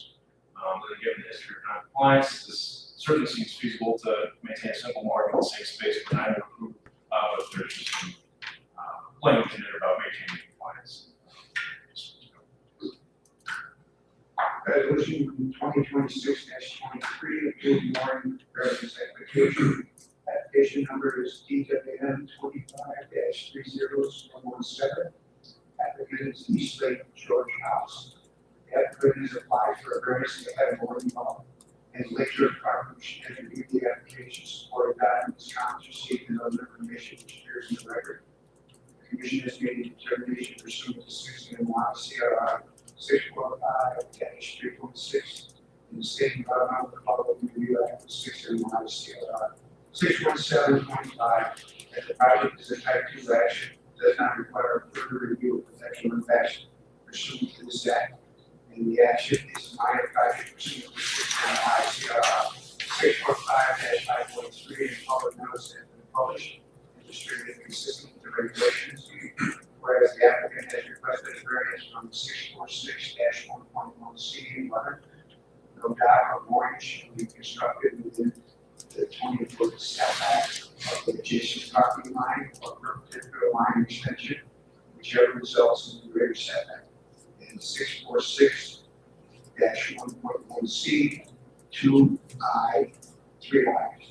Really given the history of non-compliance, this certainly seems feasible to maintain a simple market and safe space for nine approved, but there's just some language in there about maintaining compliance. Resolution 2026-23, approving mooring variance application. Application number is DWN 25-30117. Applicant is East Lake George House. The applicant has applied for a variance to have mooring home and Lake George Property has reviewed the application, supported documents, comments received, and other information which appears in the record. The commission has made a determination pursuant to 6 NYS CRI 615-3.6 in the state environmental quality review act of 6 NYS CRI 617.5 that the project is a type 2 action, does not require further review of potential action pursuant to this act. And the action is a minor project pursuant to 6 NYS CRI 645-5.3 and public notice has been published and distributed consistent with the regulations. Whereas the applicant has requested a variance from 646-1.1C letter, no dock or mooring shall be constructed within the 20-foot setback of the adjacent property line or perpendicular line extension, whichever results in the greater setback. And 646-1.1C, 2I, 3 lines.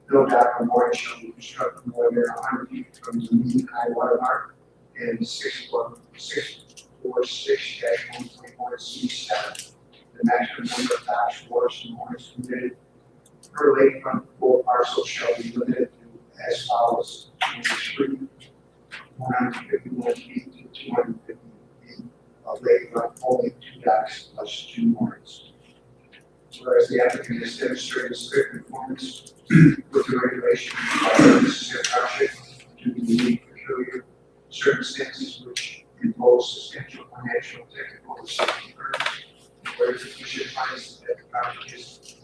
No dock or mooring shall be constructed more than 100 feet from the mean high water mark. And 646-1.1C7, the maximum number of docks, wharves, and moorings permitted per lakefront pool parcel shall be limited to as follows: 151 feet to 250 feet of lakefront, only 2 docks plus 2 moorings. Whereas the applicant has demonstrated strict conformance with the regulation by the necessary hardship to the unique peculiar circumstances which involve substantial financial, technical, or safety burdens. Whereas the commission finds that the project is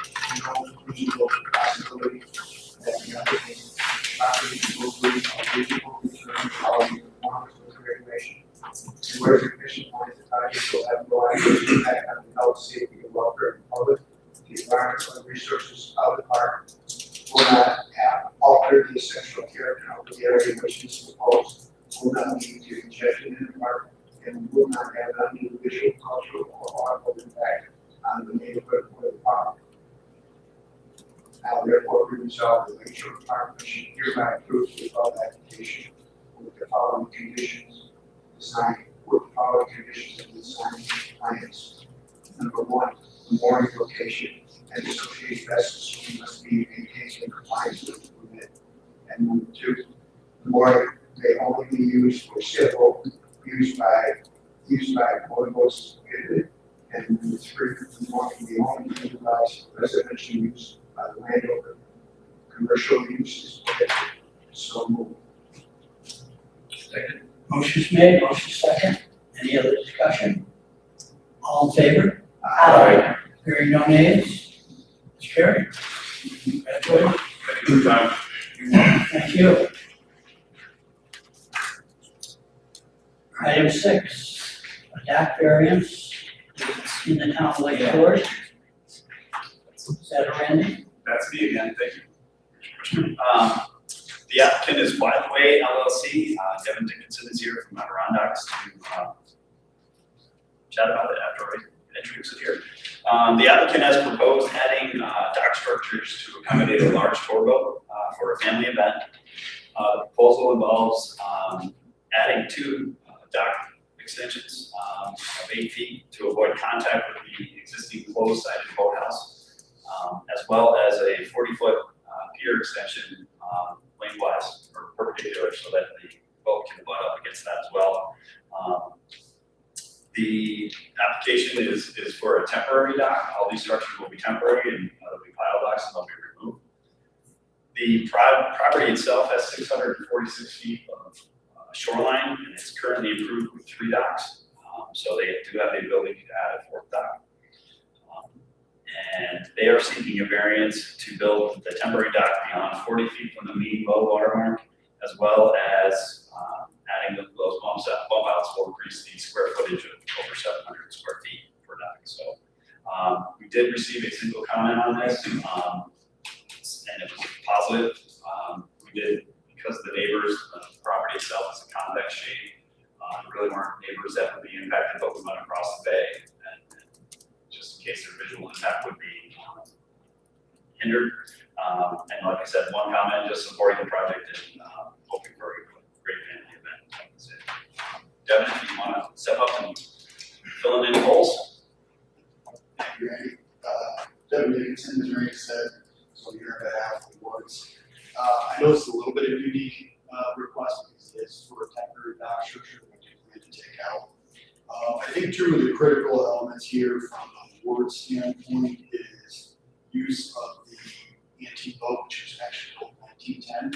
no reasonable possibility that the applicant's property will be a reasonable return following conformance with the regulation. And whereas the commission finds the project will have no adverse impact on the health, safety, and welfare of the public, the environmental and resources of the park will not have altered the essential character of the area which is proposed, will not lead to congestion in the park, and will not have undue visual, cultural, or audible impact on the neighborhood or the park. Now therefore be resolved, the Lake Shore Fire Commission hereby approves the above application with the following conditions. Design, with the following conditions of the design plans. Number one, the mooring location and associated vessels must be maintained in compliance with the permit. And number two, the mooring may only be used for civil, used by motorboats prohibited. And number three, the mooring may only be utilized for residential use by the landowner. Commercial use is prohibited. So moved. Second. Motion's made, motion second. Any other discussion? All in favor? Aye. Hearing no nays? It's carried. Congratulations. Thank you for your time. Thank you. Item 6, a dock variance in the town of Lake Shore. Is that Randy? That's me again, thank you. The applicant is Wildway LLC. Devin Dickinson is here from Adirondacks to chat about it after I introduce it here. The applicant has proposed adding dock structures to accommodate a large tour boat for a family event. The proposal involves adding 2 dock extensions of 8 feet to avoid contact with the existing closed-sided boathouse, as well as a 40-foot pier extension lengthwise or perpendicular so that the boat can butt up against that as well. The application is for a temporary dock. All these structures will be temporary and they'll be pile docks and they'll be removed. The property itself has 646 feet of shoreline and it's currently improved with 3 docks. So they do have the ability to add a 4th dock. And they are seeking a variance to build the temporary dock beyond 40 feet from the mean low water mark, as well as adding those bump outs will increase the square footage of over 700 square feet per dock. So we did receive a single comment on this, and it was positive. We did, because the neighbors, the property itself is a convex shape, really weren't neighbors that would be impacted, but we went across the bay. Just in case their visual impact would be hindered. And like I said, one comment, just supporting the project and hoping for a great family event. Devin, if you want to step up and fill in any holes. Thank you, Randy. Devin Dickinson, as Randy said, so here on behalf of the boards. I know it's a little bit of a unique request because it's for a temporary dock structure that we plan to take out. I think 2 of the critical elements here from a board standpoint is use of the antique boat, which was actually built in 1910,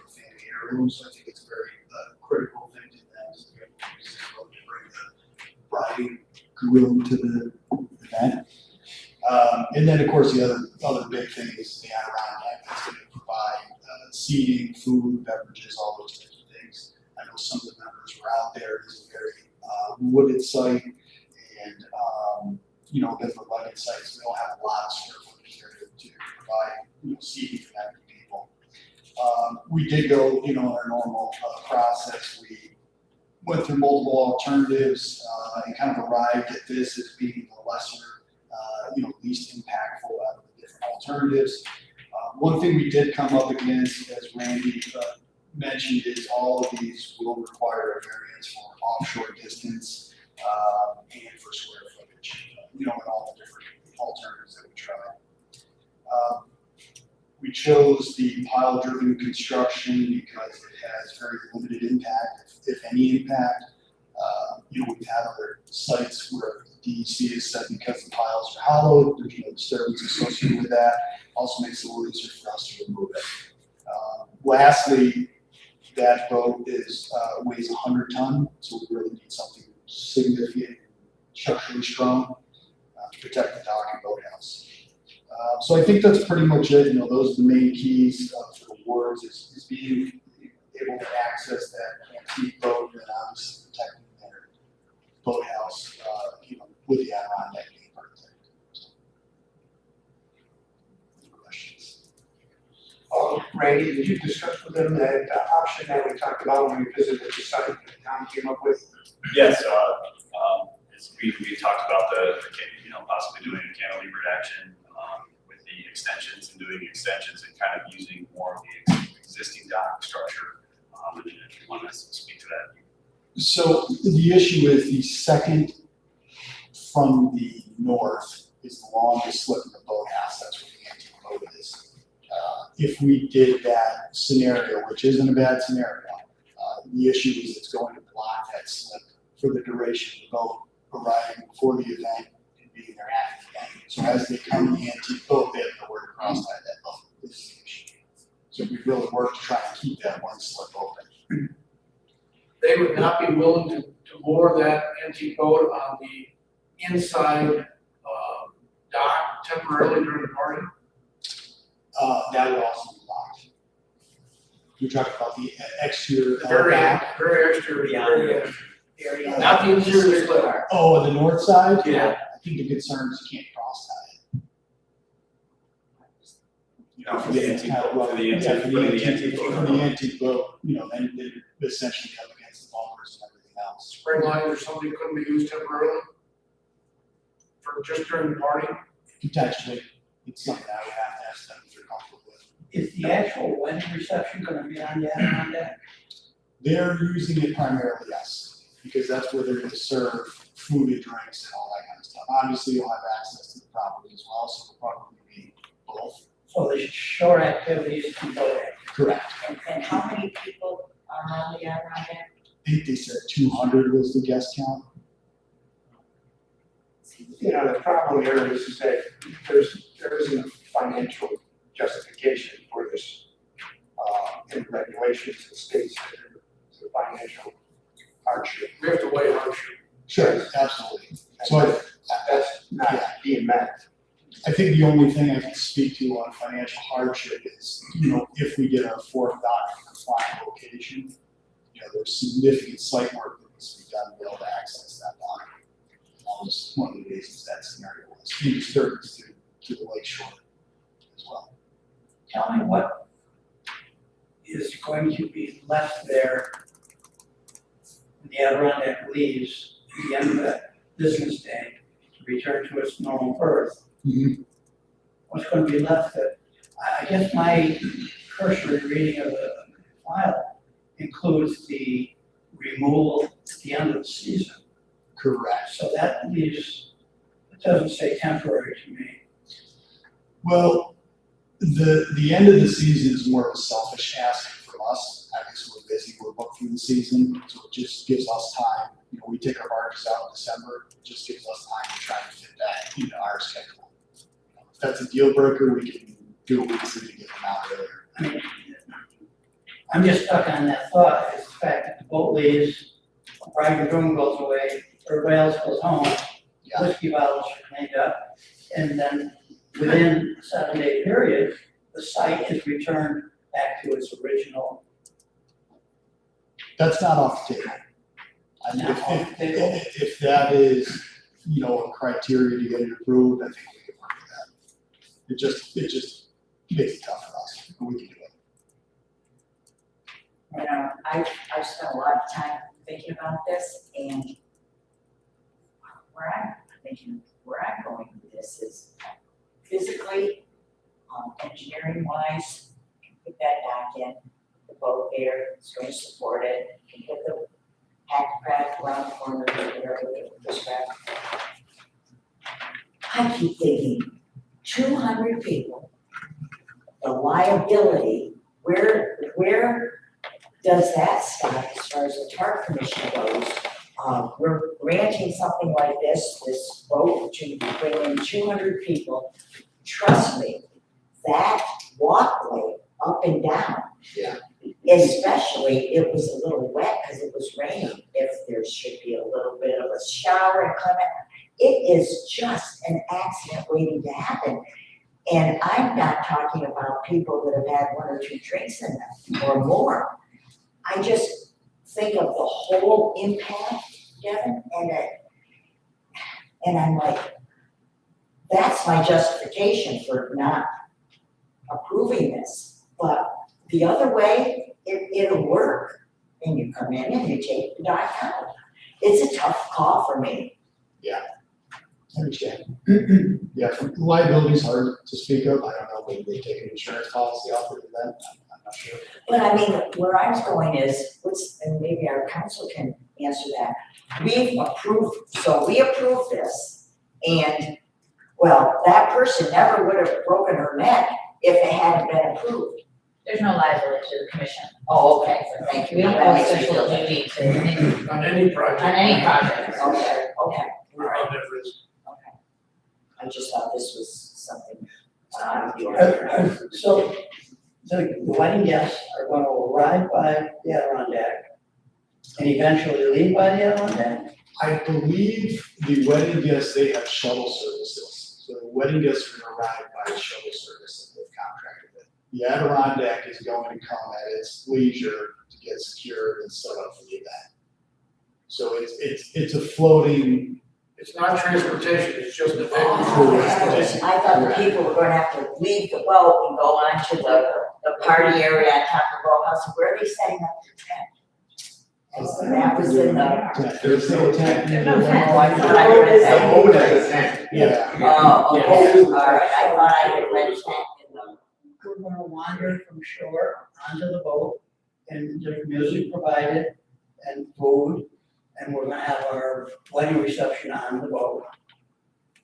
family heirloom. So I think it's a very critical thing to them to be able to use this boat to bring the bride groom to the event. And then, of course, the other big thing is the Adirondack that's going to provide seating, food, beverages, all those types of things. I know some of the members were out there. It's a very wooded site, and you know, the rugged sites, we don't have a lot of square footage here to provide seating for that many people. We did go, our normal process. We went through multiple alternatives and kind of arrived at this as being the lesser, least impactful out of the different alternatives. One thing we did come up against, as Randy mentioned, is all of these will require a variance for offshore distance and for square footage, and all the different alternatives that we tried. We chose the pile-driven construction because it has very limited impact, if any impact. We've had other sites where the DEC has said because the piles are hollowed, there's no disturbance associated with that. Also makes it a little easier for us to remove it. Lastly, that boat weighs 100 tons, so we really need something significant, structurally strong to protect the dock and boathouse. So I think that's pretty much it. Those are the main keys for the wards is being able to access that antique boat and obviously protecting their boathouse, with the Adirondack being protected. Any questions? Randy, did you discuss with them that option that we talked about when we visited the site that Tom came up with? Yes, we talked about the possibly doing a cantilevered action with the extensions and doing extensions and kind of using more of the existing dock structure. And then if you want to speak to that. So the issue is the second from the north is the longest slip in the boat house. That's where the antique boat is. If we did that scenario, which isn't a bad scenario, the issue is it's going to block that slip for the duration of the boat arriving before the event and being there after the event. So as they come to the antique boat, they have nowhere to cross-tie that boat. This is the issue. So we really work to try and keep that one slip open. They would not be willing to moor that antique boat on the inside, dock temporarily during the party? That would also be locked. You're talking about the exterior. Very exterior, Beyond very, not the interior slip. Oh, on the north side? Yeah. I think the concern is you can't cross tie You know, for the antique boat, for the it. antique, for the antique boat. For the antique boat, then they essentially up against the bumpers and everything else. Spring lines or something couldn't be used temporarily? For just during the party? Potentially, it's something I would have to ask them if they're comfortable with. Is the actual wedding reception gonna be on the Adirondack? They're using it primarily, yes, because that's where they're gonna serve food and drinks and all that kind of stuff. Obviously, you'll have access to the property as well, so it'll probably be both. So the shore activities can go there. Correct. And how many people are on the Adirondack? I think they said 200 was the guest count. The problem here is that there isn't a financial justification for this, in regulations and states that it's a financial hardship. We have to weigh hardship. Sure, absolutely. So That's not being met. I think the only thing I can speak to on financial hardship is, if we get a fourth dock compliant location, there's significant site work that needs to be done to be able to access that dock. That was one of the reasons that scenario was in disturbance to the lake shore as well. Tell me what is going to be left there when the Adirondack leaves at the end of that business day to return to its normal berth. What's going to be left there? I guess my cursory reading of the file includes the removal at the end of the season. Correct. So that leaves, it doesn't say temporary to me. Well, the end of the season is more of a selfish ask from us. Obviously, we're busy, we're booked through the season, so it just gives us time. We take our barges out in December, it just gives us time to try and fit that into our schedule. If that's a deal breaker, we can do what we can to get them out earlier. I mean, I'm just stuck on that thought, is the fact that the boat leaves, bride and groom goes away, everybody else goes home, Yeah. whiskey bottles are cleaned up, and then within a 7-day period, the site is returned back to its original. That's not off the table. I mean, Not off the table? if that is, a criteria to get it approved, I think we can work with that. It just makes it tough for us, but we can do it. I've spent a lot of time thinking about this, and where I'm going with this is physically, engineering wise, put that dock in, the boat there, it's going to support it, can put the handicraft around the corner, whatever they describe. I keep thinking, 200 people, the liability, where does that stop as far as the TARP commission goes? We're granting something like this vote to bring in 200 people. Trust me, that walkway up and down. Yeah. Especially, it was a little wet because it was raining. If there should be a little bit of a shower and come in, it is just an accident waiting to happen. And I'm not talking about people that have had 1 or 2 drinks in them or more. I just think of the whole impact, Devin, and I'm like, that's my justification for not approving this. But the other way, it'll work. And you come in and you take the dock out. It's a tough call for me. Understand. Yeah, liability is hard to speak of. I don't know, maybe they take an insurance policy off of them. I'm not sure. But I mean, where I was going is, and maybe our council can answer that. We approved this, and, well, that person never would have broken her neck if it hadn't been approved. There's no liability to the commission. Oh, okay, thank you. We don't That have makes me special feel better. duty to any, On any project. on any project. Okay, We're on that risk. okay. I just thought this was something out of the ordinary. So the wedding guests are going to arrive by the Adirondack and eventually leave by the Adirondack? I believe the wedding guests, they have shuttle services. So the wedding guests are gonna arrive by shuttle service that they've contracted with. The Adirondack is going to come at its leisure to get secured and set up for the event. So it's a floating, It's not transportation, it's just a Oh, vehicle. I thought the people were gonna have to leave the boat and go on to the party area on top of the boathouse. Where are they setting up their tent? That was in the. there's no tent. no tent. Oh, I thought I read that. boat has a tent. Yeah. Oh, okay, all right, I thought I had read tent in the. We're gonna wander from shore onto the boat, and there's music provided and food, and we're gonna have our wedding reception on the boat.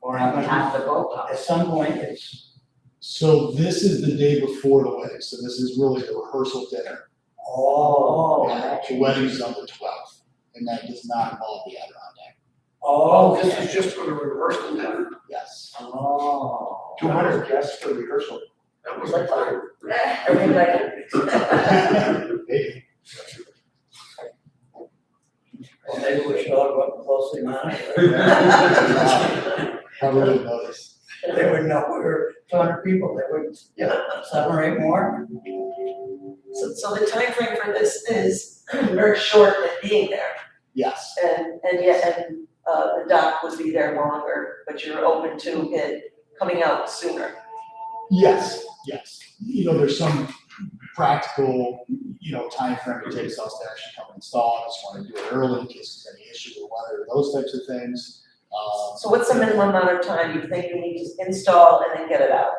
Or On on top of the boathouse. at some point, it's, So this is the day before the wedding, so this is really the rehearsal dinner. Oh, Yeah, the wedding's on the 12th, and that does not involve the Adirondack. Oh, this is just for the rehearsal dinner? Yes. Oh. 200 guests for rehearsal. That was like fun. Maybe. well, maybe we should all go up and closely monitor. Probably wouldn't notice. They would know we were 200 people, they would, 7 or 8 more. So the timeframe for this is very short in being there, Yes. and the doc would be there longer, but you're open to it coming out sooner. Yes, yes. You know, there's some practical, timeframe it takes us to actually come install. I just want to do it early in case there's any issue with weather, those types of things. So what's the minimum amount of time you think you need to install and then get it out?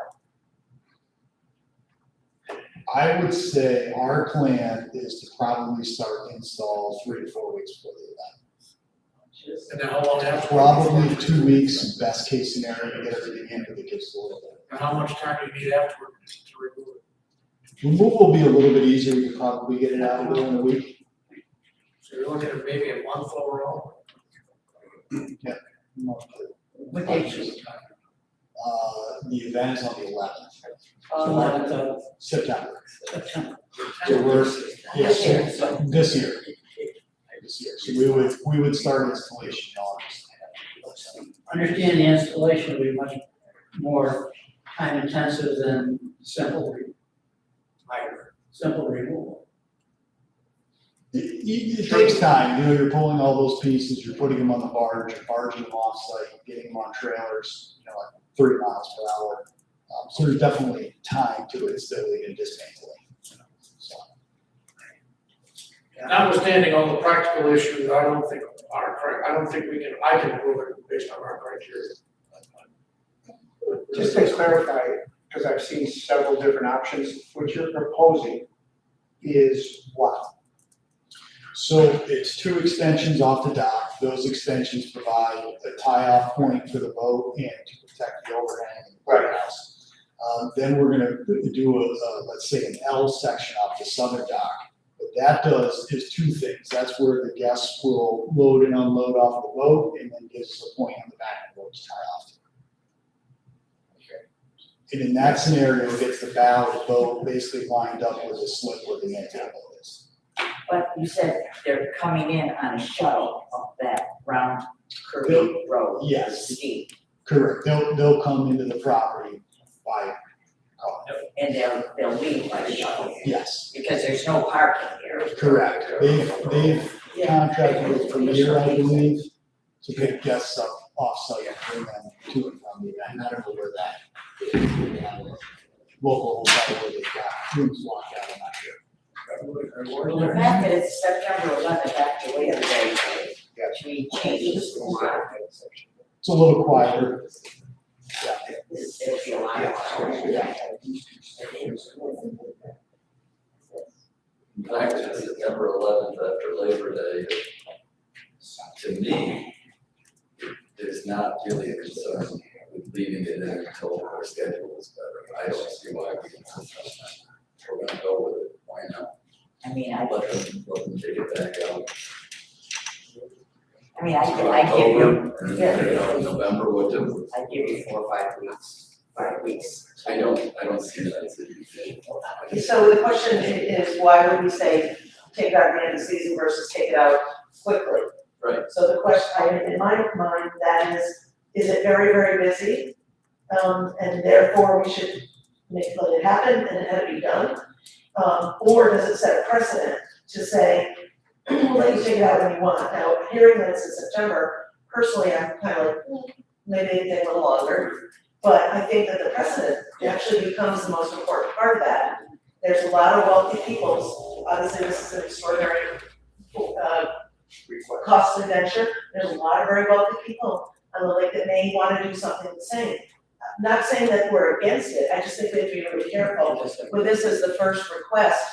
I would say our plan is to probably start install 3 to 4 weeks before the event. And then how long after? Probably 2 weeks, best case scenario, to get everything in, but it gives a little bit. And how much time do you need afterward to remove it? Removal will be a little bit easier, we could probably get it out of there in a week. So you're looking at maybe a month overall? What dates are we talking? The event is on the 11th, So 11th of September. September. So we're, This year. yes, this year. This year, so we would start installation in August. Understand the installation will be much more time intensive than simple removal. It takes time, you're pulling all those pieces, you're putting them on the barge, you're barging them off-site, getting them on trailers, like 30 miles per hour. So there's definitely time to installing and dismantling, so. Notwithstanding all the practical issues, I don't think I can prove it based on our criteria. Just to clarify, because I've seen several different options, what you're proposing is what? So it's 2 extensions off the dock. Those extensions provide a tie-off point for the boat and to protect the overhang and the boathouse. Then we're gonna do let's say an L section off the southern dock. What that does is 2 things. That's where the guests will load and unload off the boat and then gives us a point on the back of the boat to tie off to. And in that scenario, it gets the bow of the boat basically lined up with the slip where the end of the boat is. But you said they're coming in on a shuttle up that round curvy road. Yes. Steep, Correct. They'll come into the property by car. and they'll leave by shuttle, Yes, because there's no parking here. correct. They've contracted with Premier, I believe, to pick guests up off-site and bring them to and from the event. I don't know where that is. Local hotel where they've got rooms locked out, I'm not sure. Well, the fact that it's September 11th after Labor Day, we changed this. It's a little quieter. There'll be a lot of. In fact, it's September 11th after Labor Day, to me, is not really a concern with leaving it in until our schedule is better. I don't see why we're gonna go with it. Why not? I mean, Let them take it back out. I give you, October, and then take it out in November, what do? I give you 4 or 5 weeks, 5 weeks. I don't see that as a huge deal. So the question is, why would we say take it out at the end of the season versus take it out quickly? Right. So the question, in my mind, that is it very, very busy? And therefore we should let it happen and it had to be done? Or does it set a precedent to say, let you take it out when you want? Now, hearing that it's in September, personally, I'm kind of like, maybe it take a little longer. But I think that the precedent actually becomes the most important part of that. There's a lot of wealthy people, obviously this is an extraordinary, costly venture. There's a lot of very wealthy people on the lake that may wanna do something the same. Not saying that we're against it, I just think we have to be really careful with this as the first request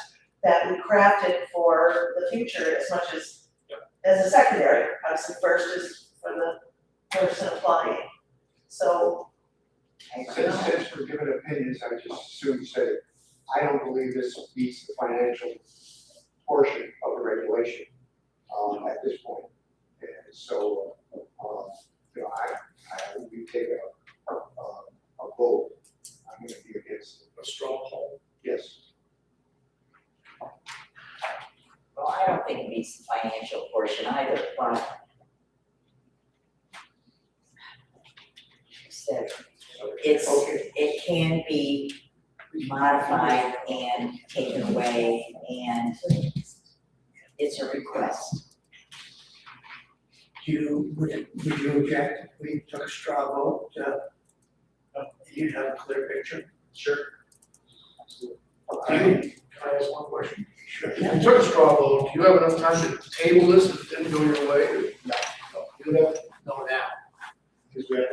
that we crafted for the future as much as a secondary. Obviously, first is for the person applying. So, Since we're giving opinions, I just assume say, I don't believe this meets the financial portion of the regulation, at this point. And so, we take a vote, I'm gonna be against A straw poll. it, yes. well, I don't think it meets the financial portion either, but. It can be modified and taken away, and it's a request. Would you object if we took a straw vote, you'd have a clear picture? Sure. Can I ask one question? Sure. If you took a straw vote, do you have enough time to table this if it didn't go your way? No. You would have to know now. Because we have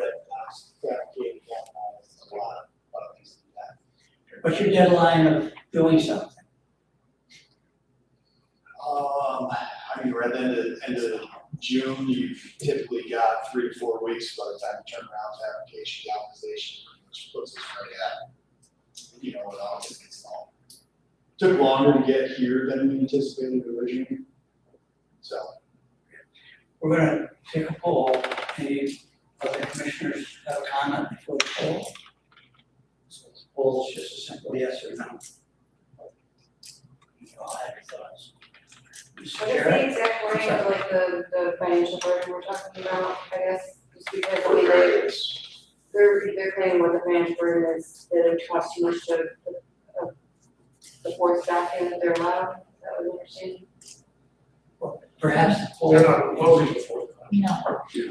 that gate, a lot of things like that. What's your deadline of doing something? We're at the end of June, you've typically got 3 to 4 weeks by the time you turn around to application, the optimization, which puts us right at, when August gets long. Took longer to get here than we anticipated originally, so. We're gonna take a poll, any other commissioners have a comment before the poll? So the poll is just a simple yes or no. You all have your thoughts. Mr. What is Chair? the exact wording of like the financial burden we're talking about, I guess, just because, I mean, they're claiming what the financial burden is, that it costs too much to, the board staffing that they're allowed, is that what you're saying? Perhaps the poll. They're not proposing it for them. No,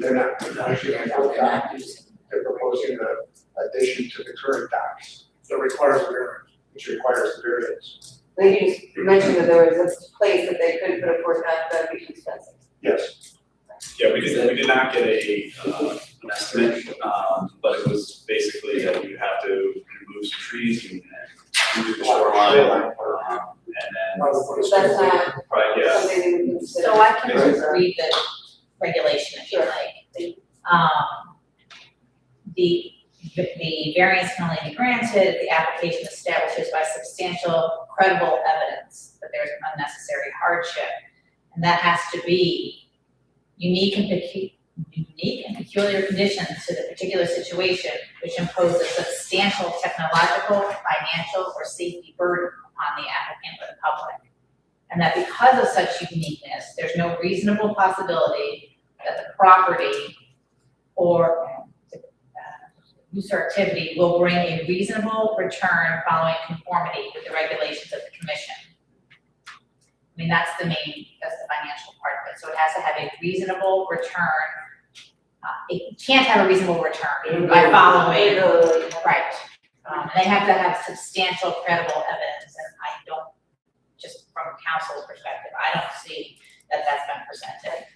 They're not proposing a full dock, they're proposing an addition to the current docks, That requires a variance. which requires the variance. They just mentioned that there was a place that they could put a fourth dock, that'd be too expensive. Yes. Yeah, we did not get an estimate, but it was basically that you have to remove some trees and do the shoreline, and then, That's not right, yeah. something they would consider. so I can just read the regulation if you Sure. like. The variance can only be granted if the application establishes by substantial credible evidence that there's an unnecessary hardship. And that has to be unique and peculiar conditions to the particular situation which impose a substantial technological, financial, or safety burden on the applicant or the public. And that because of such uniqueness, there's no reasonable possibility that the property or use or activity will bring a reasonable return following conformity with the regulations of the commission. I mean, that's the financial part of it. So it has to have a reasonable return. It can't have a reasonable return by following, right. They have to have substantial credible evidence, and I don't, just from council's perspective, I don't see that that's been presented.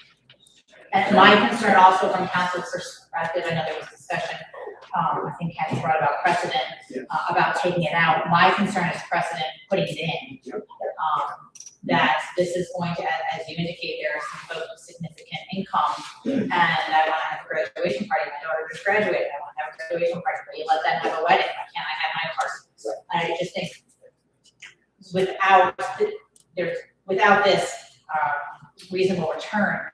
And my concern also from council's perspective, I know there was discussion, I think Kathy brought about precedent, about taking it out. My concern is precedent putting it in. That this is going to, as you indicate, there are some folks with significant income, and I wanna have a graduation party, my daughter just graduated, I wanna have a graduation party, but you let them have a wedding, why can't I have my party? And I just think without this, reasonable return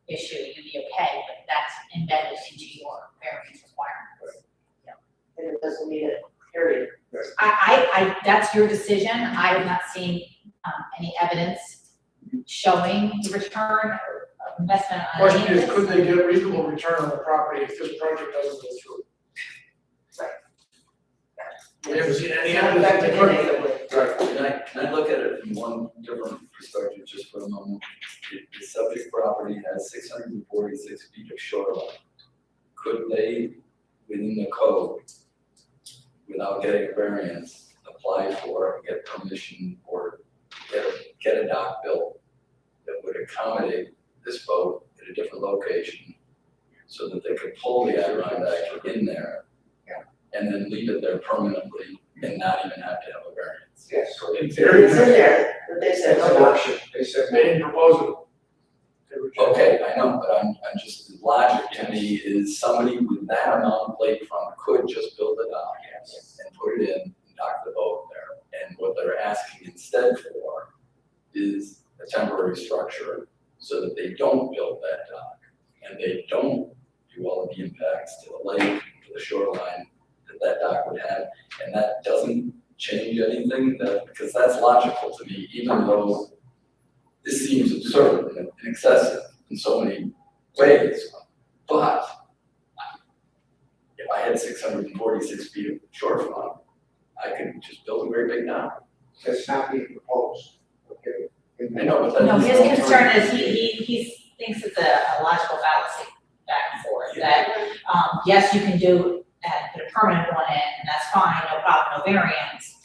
issue, you'd be okay, but that's embedded into your variance requirements. And it doesn't meet it, period. That's your decision, I have not seen, any evidence showing the return or investment on any Question of is, this. could they get reasonable return on the property if this project doesn't go through? We haven't seen any evidence that they couldn't. Can I look at it from one different perspective just for a moment? The subject property has 646 feet of shoreline. Could they, within the code, without getting a variance, apply for, get permission, or get a dock built that would accommodate this boat at a different location so that they could pull the Adirondack in there and then leave it there permanently and not even have to have a variance? Yes, so in It's theory, in there, but they said that's an no. option, they said. They didn't propose it. They rejected it. Okay, I know, but I'm just, the logic to me is somebody with that amount of lakefront could just build a dock and put it in and dock the boat there. And what they're asking instead for is a temporary structure so that they don't build that dock and they don't do all of the impacts to the lake, to the shoreline that dock would have. And that doesn't change anything, because that's logical to me, even though this seems absurd and excessive in so many ways. But if I had 646 feet of shorefront, I could just build a very big dock. That's not being proposed, okay? I know, but that No, is his an concern alternative. is he thinks it's a logical fallacy back and forth, that, yes, you can do, put a permanent one in, and that's fine, no problem, no variance,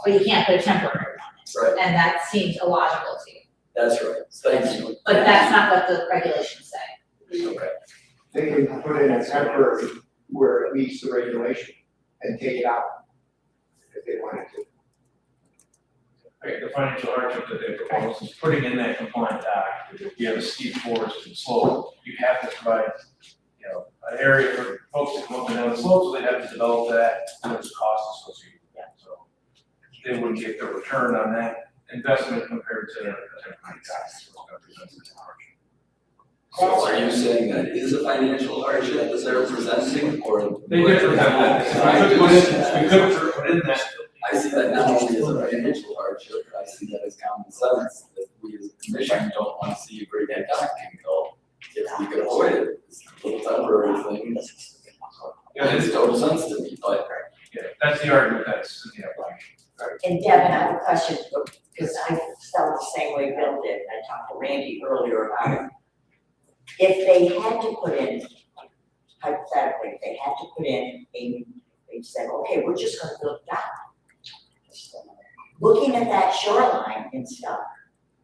but you can't put a temporary one in. Right. And that seems illogical to you, That's right, thank you. but that's not what the regulations say. Okay, They can put in a temporary where it meets the regulation and take it out if they wanted to. Right, the financial hardship that they propose is putting in that compliant dock, you have a steep forest and slope, you have to provide, an area for folks to come up and down the slope, so they have to develop that, and there's costs associated with that, so they wouldn't get the return on that investment compared to a temporary dock, so it's gonna present as a hardship. so are you saying that is a financial hardship that they're presenting, or? They did present that, we could put in that. I see that not only as a financial hardship, but I see that as common sense, that we as a commission don't want to see a great big dock being built if we could avoid it. It's a little temporary thing. It makes total sense to me, but Yeah, that's the argument that's in the application. And Devin, I have a question, because I felt the same way Bill did, I talked to Randy earlier about it. If they had to put in, hypothetically, if they had to put in they said, okay, we're just gonna build a dock. Looking at that shoreline and stuff,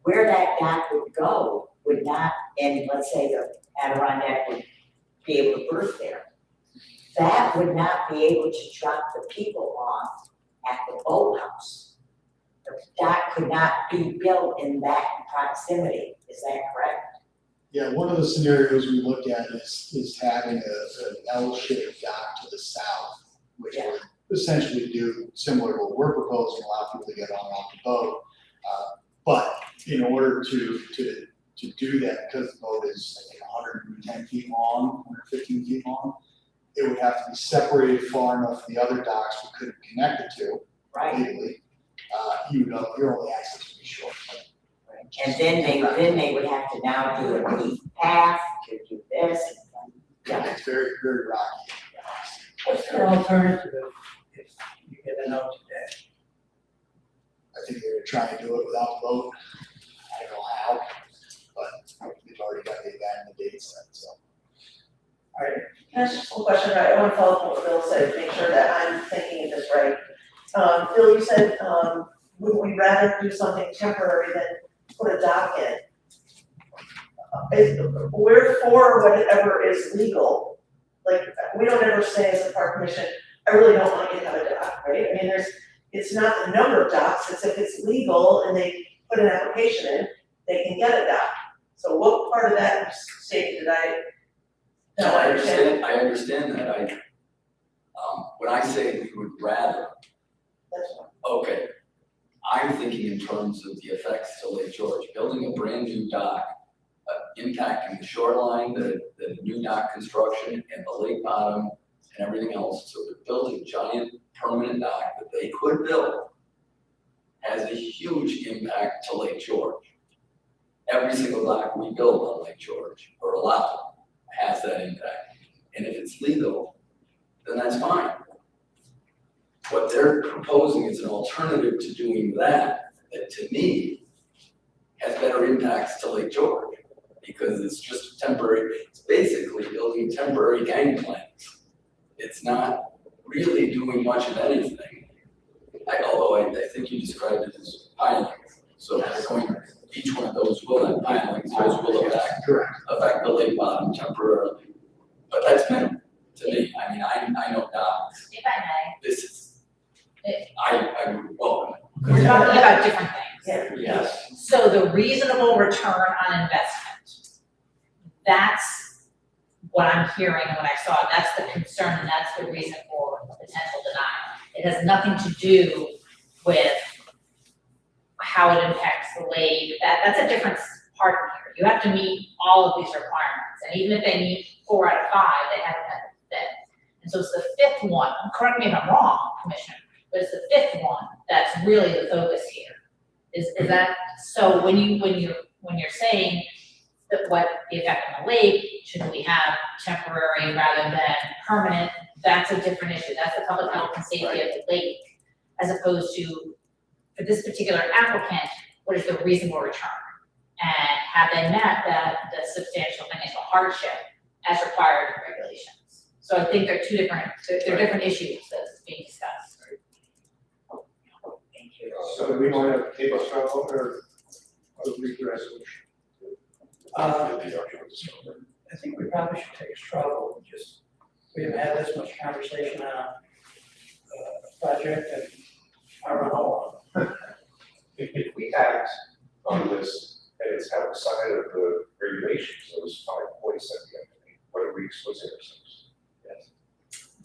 where that dock would go would not, and let's say the Adirondack would be able to berth there. That would not be able to drop the people off at the boathouse. The dock could not be built in that proximity, is that correct? Yeah, one of the scenarios we looked at is having an L-shaped dock to the south, which would essentially do similar to what we're proposing, allow people to get on and off the boat. But in order to do that, because the boat is, I think, 110 feet long, 115 feet long, it would have to be separated far enough from the other docks we couldn't connect it to legally. Your only access would be short. And then they would have to now do a neat path to do this. It's very, very rocky. What's their alternative if you get a note today? I think they're trying to do it without the boat. I don't know how, but they've already got the event and the date set, so. All right, can I ask just one question? I want to follow up on what Bill said, make sure that I'm thinking of this right. Bill, you said, would we rather do something temporary than put a dock in? we're for whatever is legal. Like, we don't ever say as a park commission, I really don't want you to have a dock, right? I mean, it's not the number of docks, it's if it's legal and they put an application in, they can get a dock. So what part of that statement did I? No, I understand that, when I say we would rather, That's one. okay, I'm thinking in terms of the effects to Lake George, building a brand new dock, impacting the shoreline, the new dock construction and the lake bottom and everything else. So to build a giant permanent dock that they could build has a huge impact to Lake George. Every single dock we build on Lake George, or allow, has that impact. And if it's legal, then that's fine. What they're proposing is an alternative to doing that to me, has better impacts to Lake George. Because it's just temporary, it's basically building temporary gangplanks. It's not really doing much of anything. Although I think you described it as pilings. So they're going, each one of those will have pilings, those will affect the lake bottom temporarily. But that's minimal to me. I mean, I know docks. If I may, This is, I would welcome it. we're talking about different things. Yeah. Yes. So the reasonable return on investment, that's what I'm hearing and what I saw, that's the concern, and that's the reason for potential denial. It has nothing to do with how it impacts the lake, that's a different part of here. You have to meet all of these requirements, and even if they meet 4 out of 5, they haven't had the 5th. And so it's the 5th one, correct me if I'm wrong, Commissioner, but it's the 5th one that's really the focus here. Is that, so when you're saying that what the effect on the lake, should we have temporary rather than permanent, that's a different issue, that's the public health and safety of the lake, as opposed to, for this particular applicant, what is the reasonable return? And have they met the substantial financial hardship as required in regulations? So I think they're different issues that's being discussed. Thank you. So do we want to take a straw vote or read the resolution? I think we probably should take a straw vote, just, we haven't had this much conversation on a project and I don't know. If we act on this and it's outside of the regulations, those 5 points that we have to make, what are we supposed to ourselves? Yes.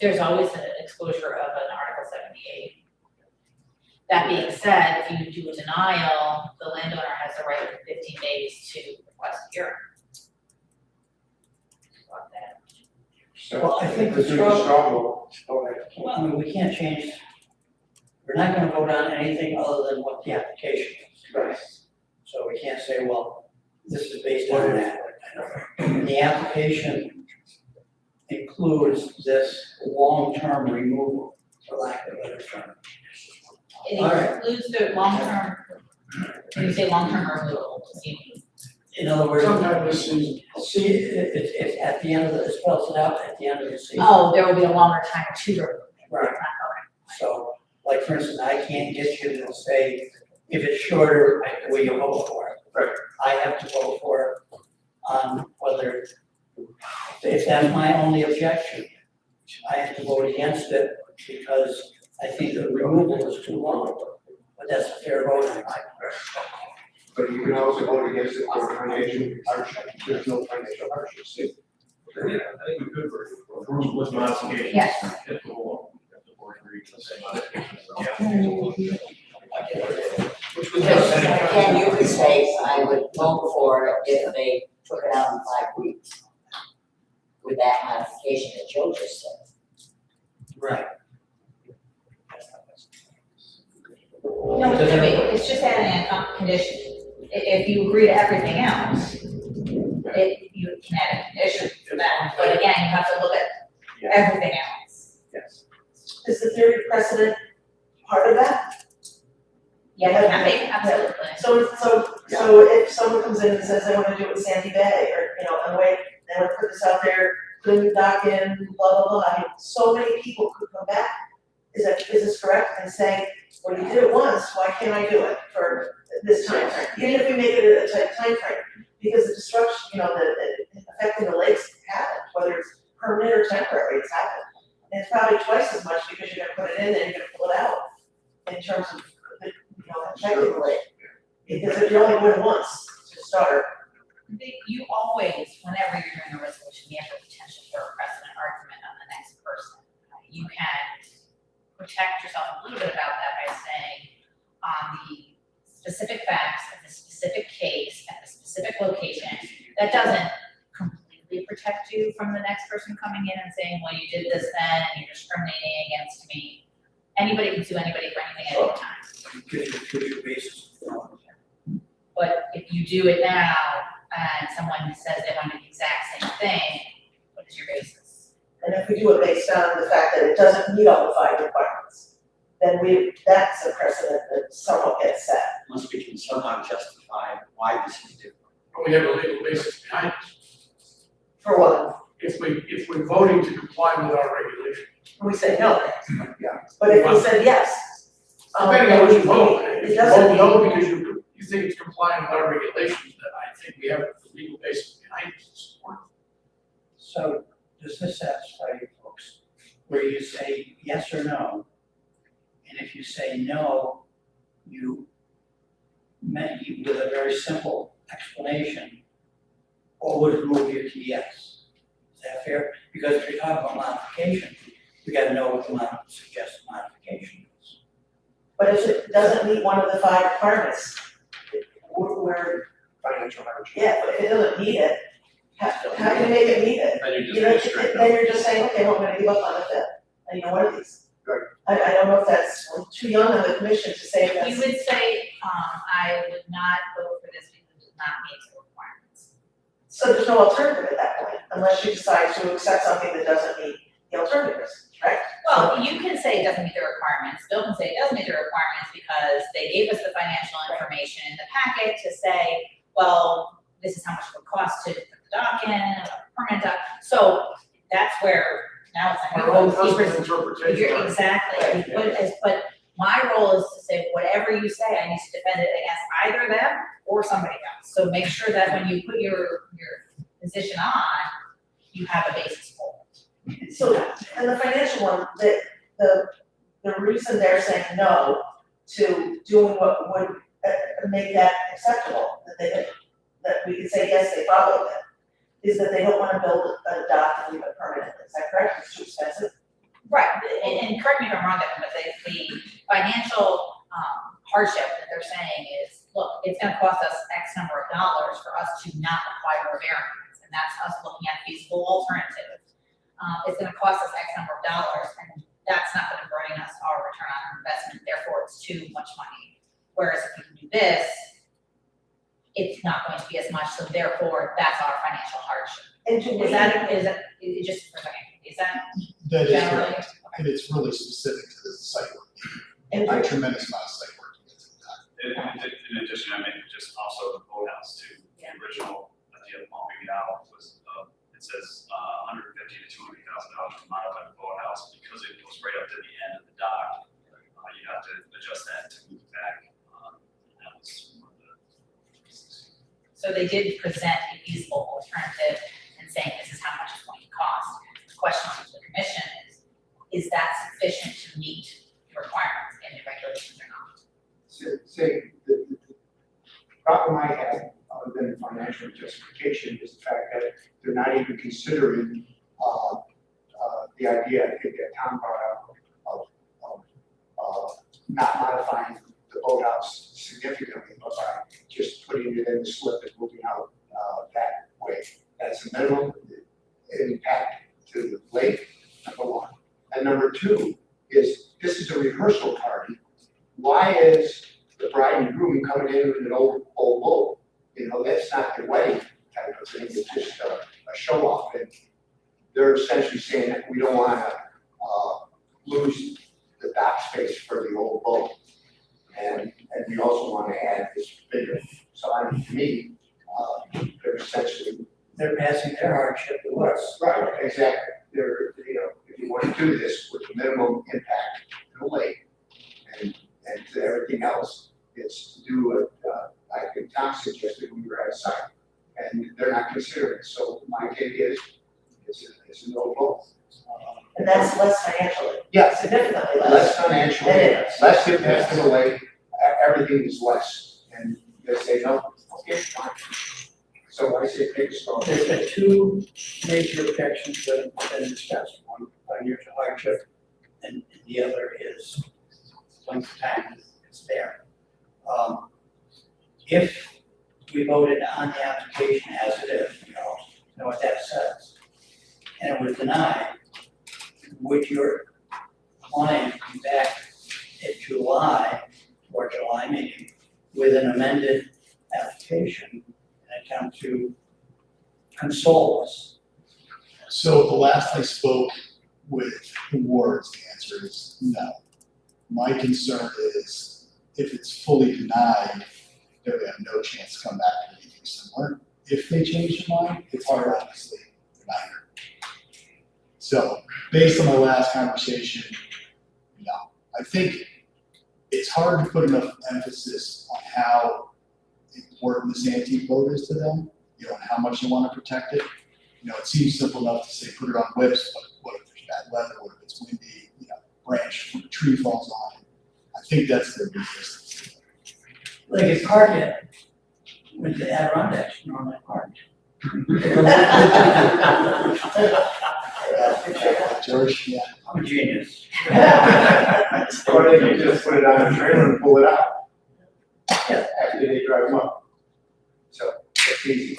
There's always an exposure of an Article 78. That being said, if you do a denial, the landowner has the right for 15 days to request a hearing. About that. Well, I think the straw vote, well, I mean, we can't change, we're not gonna vote on anything other than what the application is. Right. So we can't say, well, this is based on that. The application includes this long-term removal, for lack of a better term. It All right. includes the long-term, when you say long-term removal, does it mean? In other words, Sometime this season. see, it's at the end of the, it spells it out at the end of the season. Oh, there will be a longer time to remove. Right. Not going. So, like, for instance, I can't get you to say, if it's shorter, will you vote for it? Right. I have to vote for it on whether, if that's my only objection, I have to vote against it because I think the removal is too long. But that's a fair vote on my part. But you can also vote against it for financial hardship, there's no financial hardship, see? I think we could approve with modifications. Yes. If the board agrees to the same modifications. Which was. Again, you could say, I would vote for it if they took it out in 5 weeks. With that modification that Joe just said. Right. No, it's just adding a condition. If you agree to everything else, you can add a condition to that. But again, you have to look at everything else. Yes. Is the theory precedent part of that? Yeah, I think absolutely. So if someone comes in and says they wanna do it in Sandy Bay, or, and wait, they wanna put this out there, put a new dock in, blah, blah, blah, I mean, so many people could come back. Is this correct, and say, well, you did it once, why can't I do it for this time frame? Even if we make it a tight time frame, because the destruction, start. You always, whenever you're doing a resolution, you have the potential for a precedent argument on the next person. You can protect yourself a little bit about that by saying, on the specific facts of the specific case at the specific location, that doesn't completely protect you from the next person coming in and saying, well, you did this then, and you're discriminating against me. Anybody can sue anybody for anything at any time. Gives you a future basis. But if you do it now, and someone says they want to do the exact same thing, what is your basis? And if we do it based on the fact that it doesn't meet all the 5 requirements, then that's a precedent that someone gets set. Unless we can somehow justify why this is different. But we have a legal basis behind it. For what? If we're voting to comply with our regulation. We say no. Yeah. But if we said yes. Depending on what you vote, if It you doesn't vote no mean, because you think it's complying with our regulations, then I think we have the legal basis behind it to support. So does this satisfy you folks? Where you say yes or no? And if you say no, you met you with a very simple explanation, or would it move you to yes? Is that fair? Because if you're talking about modification, we gotta know what the suggested modification is. but if it doesn't meet one of the 5 requirements, we're, Financial hardship. yeah, but if it doesn't meet it, how can you make it meet it? Then you You just know, go straight then you're just saying, okay, well, I'm gonna give up on the 5th, and you know, one of these. Right. I don't know if we're too young on the commission to say You that's, would say, I would not vote for this because it does not meet the requirements. so there's no alternative at that point, unless you decide to accept something that doesn't meet the alternatives, right? Well, you can say it doesn't meet the requirements, Bill can say it does meet the requirements because they gave us the financial information in the packet to say, well, this is how much it would cost to put the dock in, a permanent dock. So that's where, now it's like. Our own personal interpretation. You're exactly, but my role is to say, whatever you say, I need to defend it against either them or somebody else. So make sure that when you put your position on, you have a basis for it. So, and the financial one, the reason they're saying no to doing what would make that acceptable, that we could say, yes, they followed it, is that they don't wanna build a dock and leave it permanent, is that correct? It's too expensive? Right, and correct me if I'm wrong there, but the financial hardship that they're saying is, look, it's gonna cost us X number of dollars for us to not acquire a variance, and that's us looking at feasible alternatives. It's gonna cost us X number of dollars, and that's not gonna bring us our return on our investment, therefore it's too much money. Whereas if we can do this, it's not going to be as much, so therefore that's our financial hardship. And do we, Just for a second, is that That is generally? correct, and it's really specific to the site work. and A tremendous amount of site work to get to the dock. In addition, I mean, just also the boathouse too, the original idea of pumping it out was, it says, $150,000 to $200,000 per mile by the boathouse, because it goes right up to the end of the dock. You have to adjust that to move it back, that was one of the pieces. So they did present a feasible alternative and saying this is how much it's going to cost. The question to the commission is that sufficient to meet the requirements in the regulations or not? Say, the problem I have, other than financial justification, is the fact that they're not even considering, the idea, I think that Tom brought up, of not modifying the boathouse significantly, but by just putting it in the slip and moving out, that way. That's a minimum impact to the lake, number one. And number two is, this is a rehearsal party. Why is the bride and groom coming in with an old boat? You know, that's not the wedding type of thing, it's just a show off. And they're essentially saying that we don't wanna, lose the dock space for the old boat. And we also wanna add this bigger, so I mean, to me, they're essentially. They're passing their hardship to us. Right, exactly. They're, you know, if you want to do this with the minimum impact to the lake and to everything else, it's to do what, I think Tom suggested when we were at a site. And they're not considering it, so my take is, it's a no vote. and that's less financially, Yes, significantly less financial, It is. less impact to the lake, everything is less. And You guys say no? Okay, fine. So I say take a straw. There's been two major objections that have been discussed, one financial hardship, and the other is length of time it's there. If we voted on the application as it is, you know what that says, and it was denied, would your client come back in July or July meeting with an amended application and attempt to console us? So the last I spoke with the wards, the answer is no. My concern is if it's fully denied, they would have no chance to come back to anything similar. If they change their mind, it's hard, obviously, deny it. So based on my last conversation, no. I think it's hard to put enough emphasis on how important this antique boat is to them, you know, and how much they want to protect it. You know, it seems simple enough to say, put it on whips, but what if there's bad weather, what if it's windy, you know, branch from a tree falls on it. I think that's their resistance. Like it's hard yet, with the Adirondacks, normally hard. George, yeah. I'm a genius. Or they can just put it on a trailer and pull it out. Yeah. After they drive them up. So, it's easy.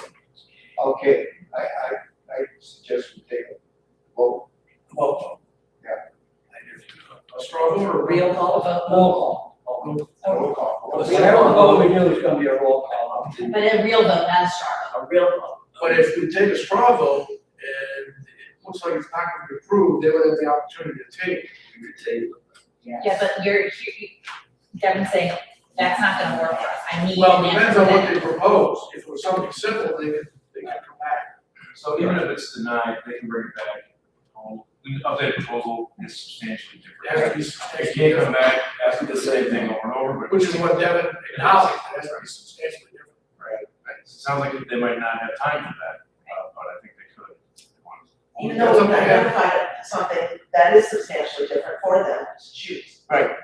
Okay, I suggest we take a vote. Well, A straw vote or a Real call? roll call. Roll call. Whatever vote we do is gonna be a roll call. But a real vote, not a straw A real call. But if we take a straw vote and it looks like it's not gonna be approved, they would have the opportunity to take it. We would table it. vote. Yeah, but Devin's saying, that's not gonna work for us, I need Well, an it depends answer on to what that. they propose. If it was something simple, they can come back. So even if it's denied, they can bring it back. The updated proposal is substantially It has to different. be They substantially can't come different, back, ask the same thing over and over, but. which is what Devin acknowledged, it has to be substantially different. Right. It sounds like they might not have time for that, but I think they could. if they wanted to. Even though we identified something that is substantially different for them to choose. Right.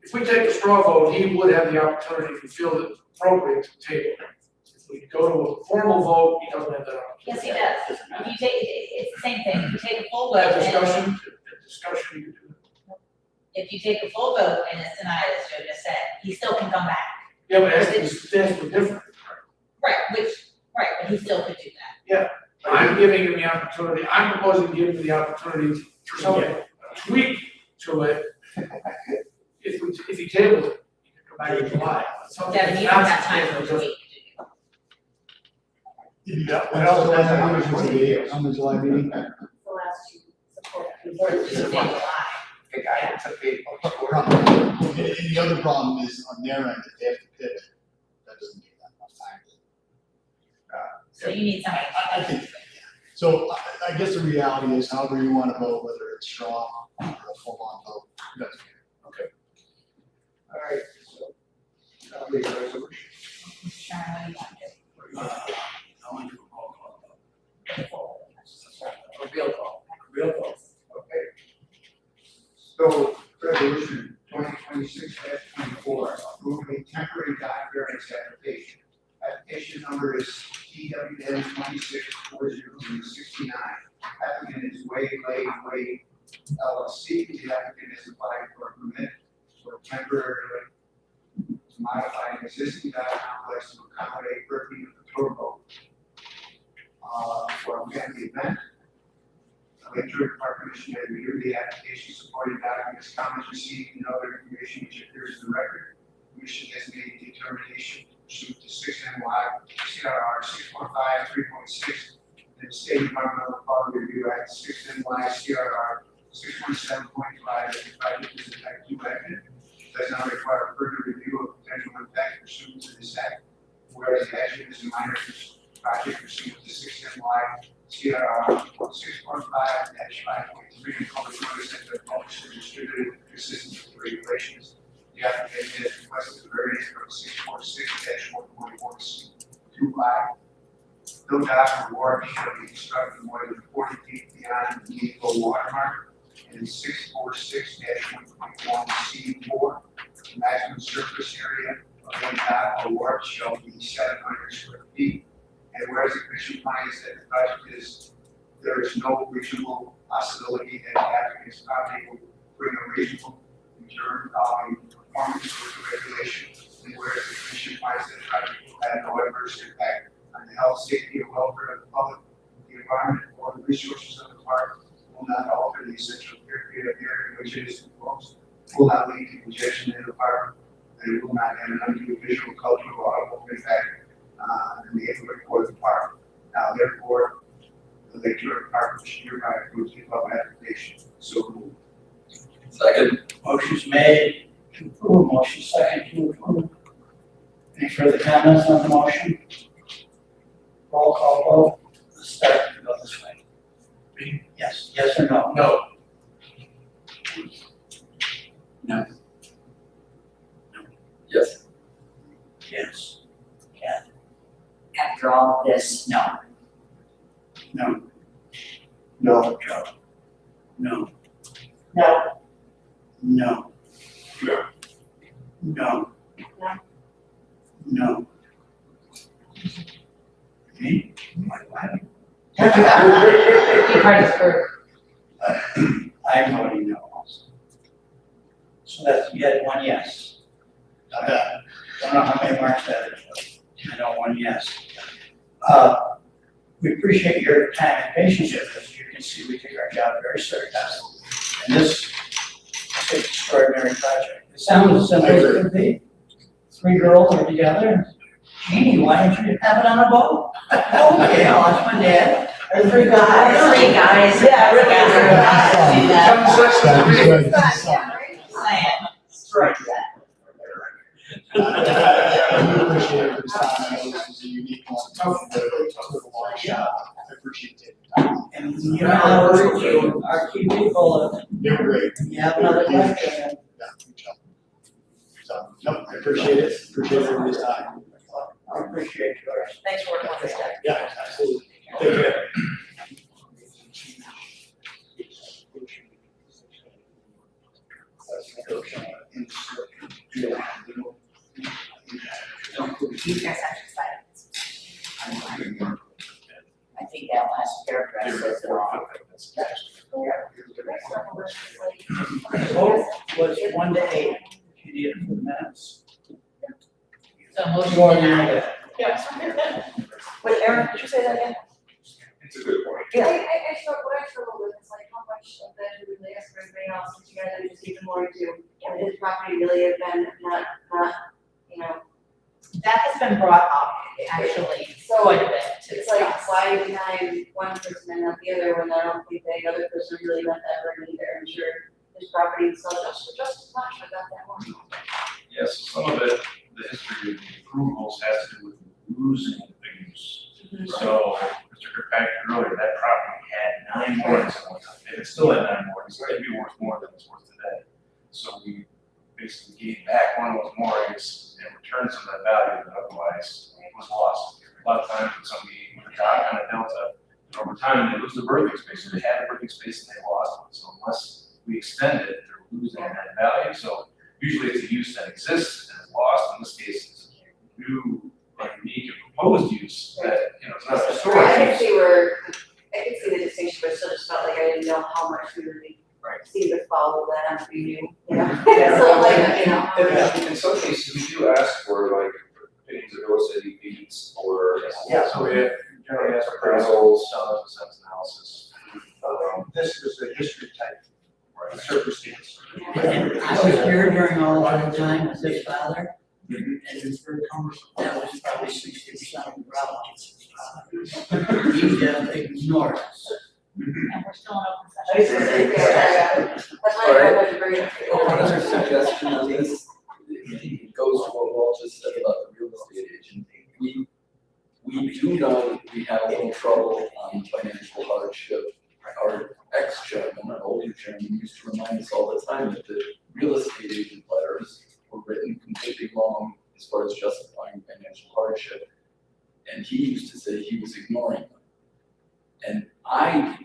If we take a straw vote, he would have the opportunity, if he feels it's appropriate, to table it. If we go to a formal vote, he doesn't have that opportunity. Yes, he does, if you take, it's the same thing, if you take a full vote That and discussion, you can do. if you take a full vote and it's denied, as Joe just said, he still can come back. Yeah, but it has to be substantially different. Right, but he still could do that. I'm giving him the opportunity, I'm proposing to give him the opportunity for something, a tweak to it. If he tables it, he can come back in July. Something Devin, you that's don't not have time for a substantially week to do. Yeah, what else was that, on the July meeting? The last two support. Just say July. The guy that took the. And the other problem is on their end, if they have to pivot, that doesn't give them enough time. So you need somebody. I think, yeah. So I guess the reality is however you want to vote, whether it's straw or a full-on vote, doesn't matter. All right, so, that'll be the resolution. Sharon, what do you want to do? I want to do a roll call. A real call. Real call. Okay. So, resolution 2026-24, approving temporary dock variance application. Application number is TWN 264069. Applicant is Way LLC. The applicant is applying for a permit for temporarily to modify an existing dock complex to accommodate working of the tour boat for a family event. Lake George Park Commission has reviewed the application, supporting documents, comments received, and other information which appears in the record. Commission has made a determination pursuant to 6 NY CRR 615-3.6 and State Environmental Quality Review Act 6 NY CRR 617.5 that the project is a type 2 action. Does not require further review of potential impact pursuant to this act. Whereas the action is a minor project pursuant to 6 NY CRR 6.5-5.3 and public notice has been published and distributed consistent with the regulations. The applicant has requested a variance from 646-1.1C2I. No dock or wharf shall be constructed more than 40 feet beyond the legal watermark. And 646-1.1C4, maximum surface area one top award shall be 700 square feet. And whereas the commission finds that the project is, there is no reasonable possibility that the applicant's property will bring a reasonable return on performance with the regulation. And whereas the commission finds that the project will have no adverse impact on the health, safety, and welfare of the public, the environment, or the resources of the park, will not alter the essential character of the area in which it is enclosed, will not lead to congestion in the park, and it will not have an undue visual, cultural, or audible impact in the neighborhood or the park. Now, therefore, the Lake George Park hereby approves the above application. So moved. Second. Motion's made to approve, motion second to approve. Any further comments on the motion? Roll call vote. Let's start to go this way. Yes, yes or no? No. No. Yes. Yes. Yeah. After all of this, no. No. No. Joe. No. No. No. No. No. No. No. Me? Why? I'm voting no also. So that's, you had one yes. Don't know how many marks that is, but I know one yes. We appreciate your time and patience with us. As you can see, we take our job very seriously. And this is an extraordinary project. It sounds as simple as it could be. 3 girls are together. Jeannie, why don't you have it on a boat? Okay, I'll ask my dad. Or 3 guys. 3 guys. Yeah, really. Do that. Sounds Saying, strike that. I really appreciate it this time. I know this is a unique one. It's a long shot. I appreciate it. And you know, our key people, They're great. you have another question. Yeah, good job. So, no, I appreciate it. Appreciate everybody's time. I appreciate yours. Thanks for working with us, guys. Yeah, absolutely. Take care. You guys have to sign it. I think that last paragraph says it all. Vote was 1 to 8. You need it for the minutes. So motion You are denied. Wait, Aaron, could you say that again? It's a good point. Yeah. I struggle, what I struggle with is like how much of that do we lay for everybody else, since you guys are just even more into, and his property really has been not, you know, That has been brought up actually quite a bit to it's like, discuss. why deny one person and not the other, when I don't think the other person really meant that burden either, I'm sure his property is so just as much, I got that one. Yes, some of it, the history of the approvals has to do with losing the use. So, Mr. Kirkpatrick earlier, that property had 9 moorings at one time, and it still had 9 moorings, it'd be worth more than it's worth today. So we basically gave back one of those moorings and returned some of that value that otherwise was lost. A lot of times when somebody with a dock on a delta, over time, they lose the berthing space, so they had a berthing space and they lost it. So unless we extend it, they're losing that value. So usually it's a use that exists and is lost. In this case, it's a new, like, unique and proposed use that, it's not a I historic can use. see where, I can see the distinction, but still just felt like I didn't know how much we really see the follow that on for you, you know? Yeah. So like, you know. In some cases, we do ask for like opinions of real estate agents or. So we have generally ask for Appraisals. appraisals, sense analysis. This was a history type circumstance. And I was here during all of the time with his father. And it's very cumbersome. That was probably 60% of the problem. He ignored us. And we're still in open session. That's why I wanted to bring it up. One other suggestion on this, it goes to what Walt just said about the real estate agent. We do know we have a little trouble on financial hardship. Our ex-chairman, our older chairman, used to remind us all the time that the real estate agent letters were written completely wrong as far as justifying financial hardship. And he used to say he was ignoring them. And I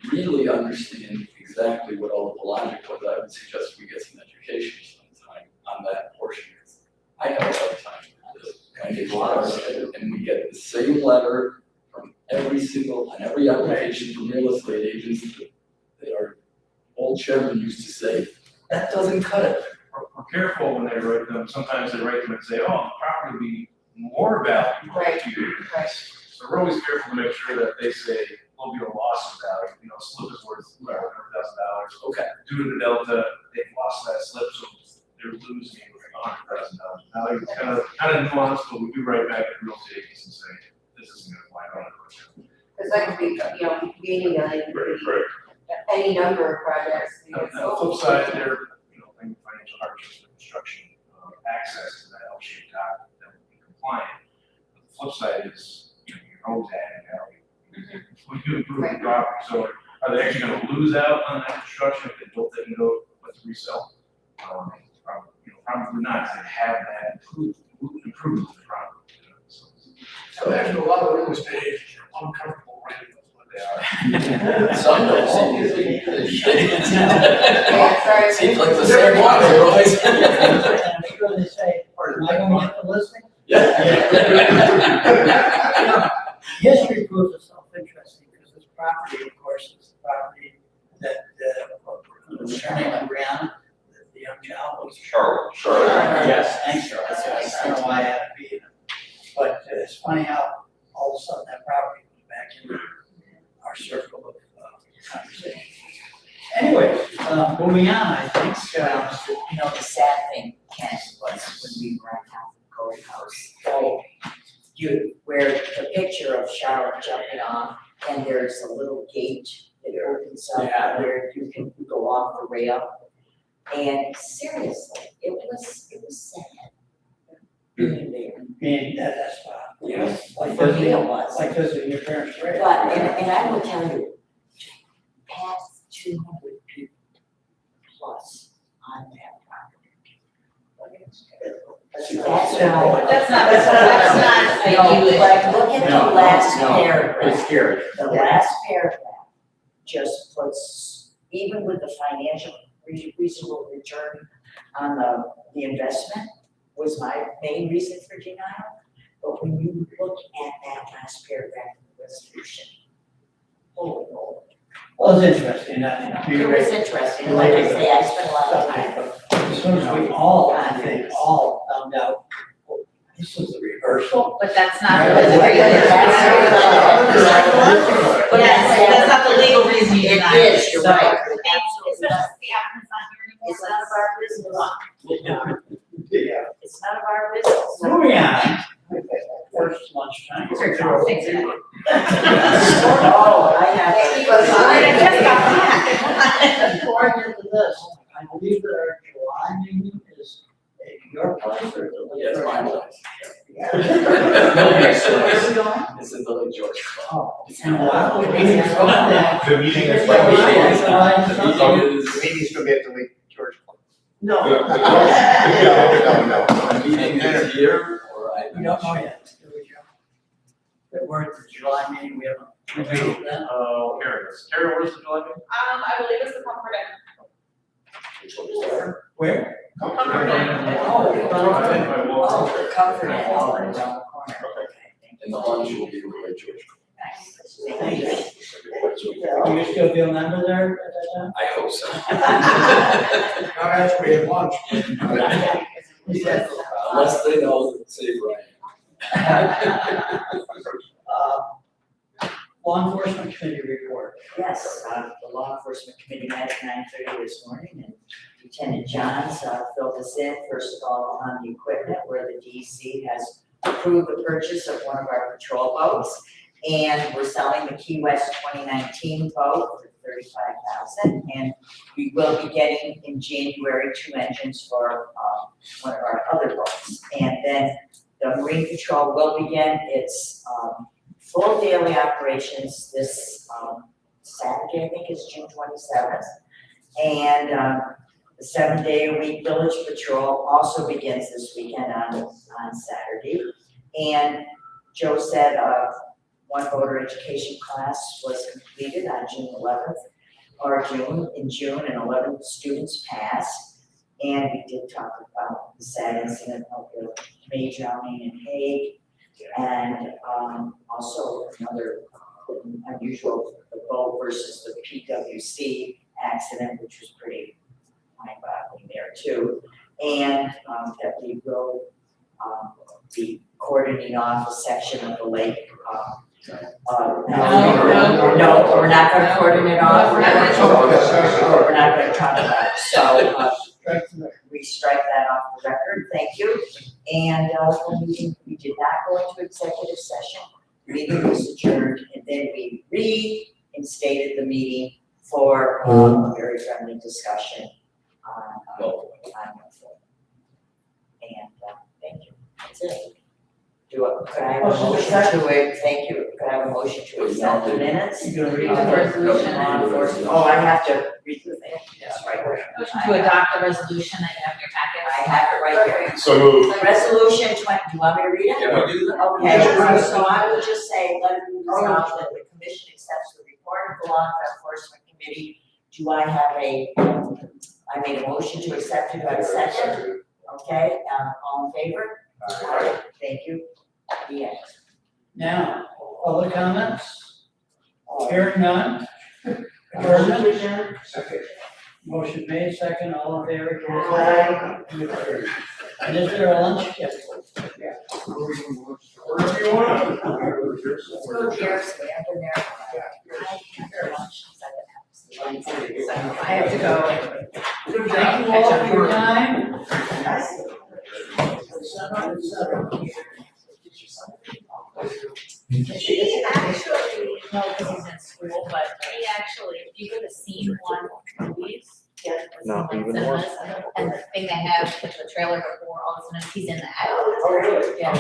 didn't really understand exactly what all of the logic was. I would suggest we get some education sometime on that portion. I have a hard time. I get lost, and we get the same letter from every application from real estate agents that our old chairman used to say, that doesn't cut it. We're careful when they write them, sometimes they write them and say, oh, the property will be more valuable Right, to you. right. So we're always careful to make sure that they say, will be a loss of value, you know, a slip is worth whatever, $100,000. Okay. Due to the delta, they've lost that slip, so they're losing $100,000 value. It's kind of nuanced, but we do write back to real estate agents and say, this isn't gonna fly on it. Because that could be, you know, gaining any number of projects. And the flip side, they're, you know, thinking financial hardships and construction, access to that L-shaped dock that would be compliant. But the flip side is, you know, you're always adding value. When you improve the property, so are they actually gonna lose out on that construction if they built it and go, let's resell? Probably, you know, probably not, they have that improvement to the property. You know, So actually, a lot of real estate agents are uncomfortable renting those, what they are. Some don't seem to be. Yeah, sorry. Seems like the same one, they're always. I'm sure they say, am I gonna get the listing? History proves itself interesting, because this property, of course, is the property that, was turning on ground, that the young child was. Charlotte. Yes, thanks, Charlotte. I don't know why I had to be in it. But it's funny how all of a sudden that property was back in our circle of conversation. Anyway, moving on, I think, You know, the sad thing, Ken, was when we were at the Cody House. Where the picture of Charlotte jumping off, and there's a little gate that opens up where you can go off the rail. And seriously, it was sad. Being there. being at that spot. Yes. Like For me, visiting, it was. like visiting your parents' grave. But, and I will tell you, past 200 people plus on that property. That's not a huge- But look at the last paragraph. It's scary. The last paragraph just puts, even with the financial reasonable return on the investment was my main reason for denial. But when you look at that last paragraph of the resolution, holy moly. Well, it's interesting, It was interesting, like I say, I spent a lot of time. As soon as we all, I think, all found out, well, this was the rehearsal. But that's not Yeah, the but yes, that's not the legal reason you deny it. It is, you're right. Especially if the applicant's not here anymore. It's none of our business. Yeah. It's none of our business. Moving on, first lunchtime. These are dropping today. Oh, I have. I just got back. Before I get to this, I believe that our July meeting is at your place or the. Yes, my place. Where's it going? It's in the Lake George. Oh, and wow, the meeting's going down. The meeting is. The meeting is- The meeting's gonna be at the Lake George Club. No. No. The meeting is here, or I. We don't know yet. Here we go. But we're at the July meeting, we haven't. Then. Here it is. Terry, where's the July meeting? I believe it's the comfort Where? Oh, Oh, comfort and all around the corner. Okay. And the lunch will be in the Lake George. Nice. Thank you. Do you still be a member there at that time? I hope so. Not after we have lunch. Unless they know that save Ryan. Law enforcement committee report. Yes, the law enforcement committee met at 9:30 this morning, and Lieutenant Johns filled us in, first of all, on the equipment, where the DC has approved the purchase of one of our patrol boats, and we're selling the Key West 2019 boat for $35,000, and we will be getting in January 2 engines for one of our other boats. And then the Marine Patrol will begin its full daily operations this Saturday, I think is June 27th. And the 7-day-a-week village patrol also begins this weekend on Saturday. And Joe said one voter education class was completed on June 11th, in June, and 11 students passed. And we did talk about the sad incident of the May drowning in Hague. And, also another unusual, the boat versus the PWC accident, which was pretty mind-boggling there too. And, that we will, be cordoning off a section of the lake, no, we're not gonna cordon it off. No, we're not gonna- We're not gonna talk about it, so, we strike that off the record, thank you. And, we did not go into executive session, the meeting was adjourned, and then we reinstated the meeting for, a very friendly discussion on. And, thank you, that's it. Could I have a motion to it, thank you, could I have a motion to accept the minutes? Read the resolution. Oh, I have to read the thing, that's right. Motion to adopt the resolution that you have in your packet. I have it right here. So moved. Resolution 20, do you want me to read it? Yeah, we do that. Okay, so I will just say, let it be resolved that the commission accepts the report of the law enforcement committee. Do I have I made a motion to accept it, do I have a second? Okay, all in favor? Aye. Thank you. The end. Now, public comments? Hearing none? Adjournment? Motion made, second, all in favor? Aye. And is there a lunch? Yes. Wherever you want. Go here, stand in there. I can't hear lunch, so I have to go. Thank you all for your time. Actually, no, because he's in school, but he actually, if you go to scene one movies. Not even more. And the thing they have with the trailer before, all of a sudden, he's in that. Oh, really? Yeah.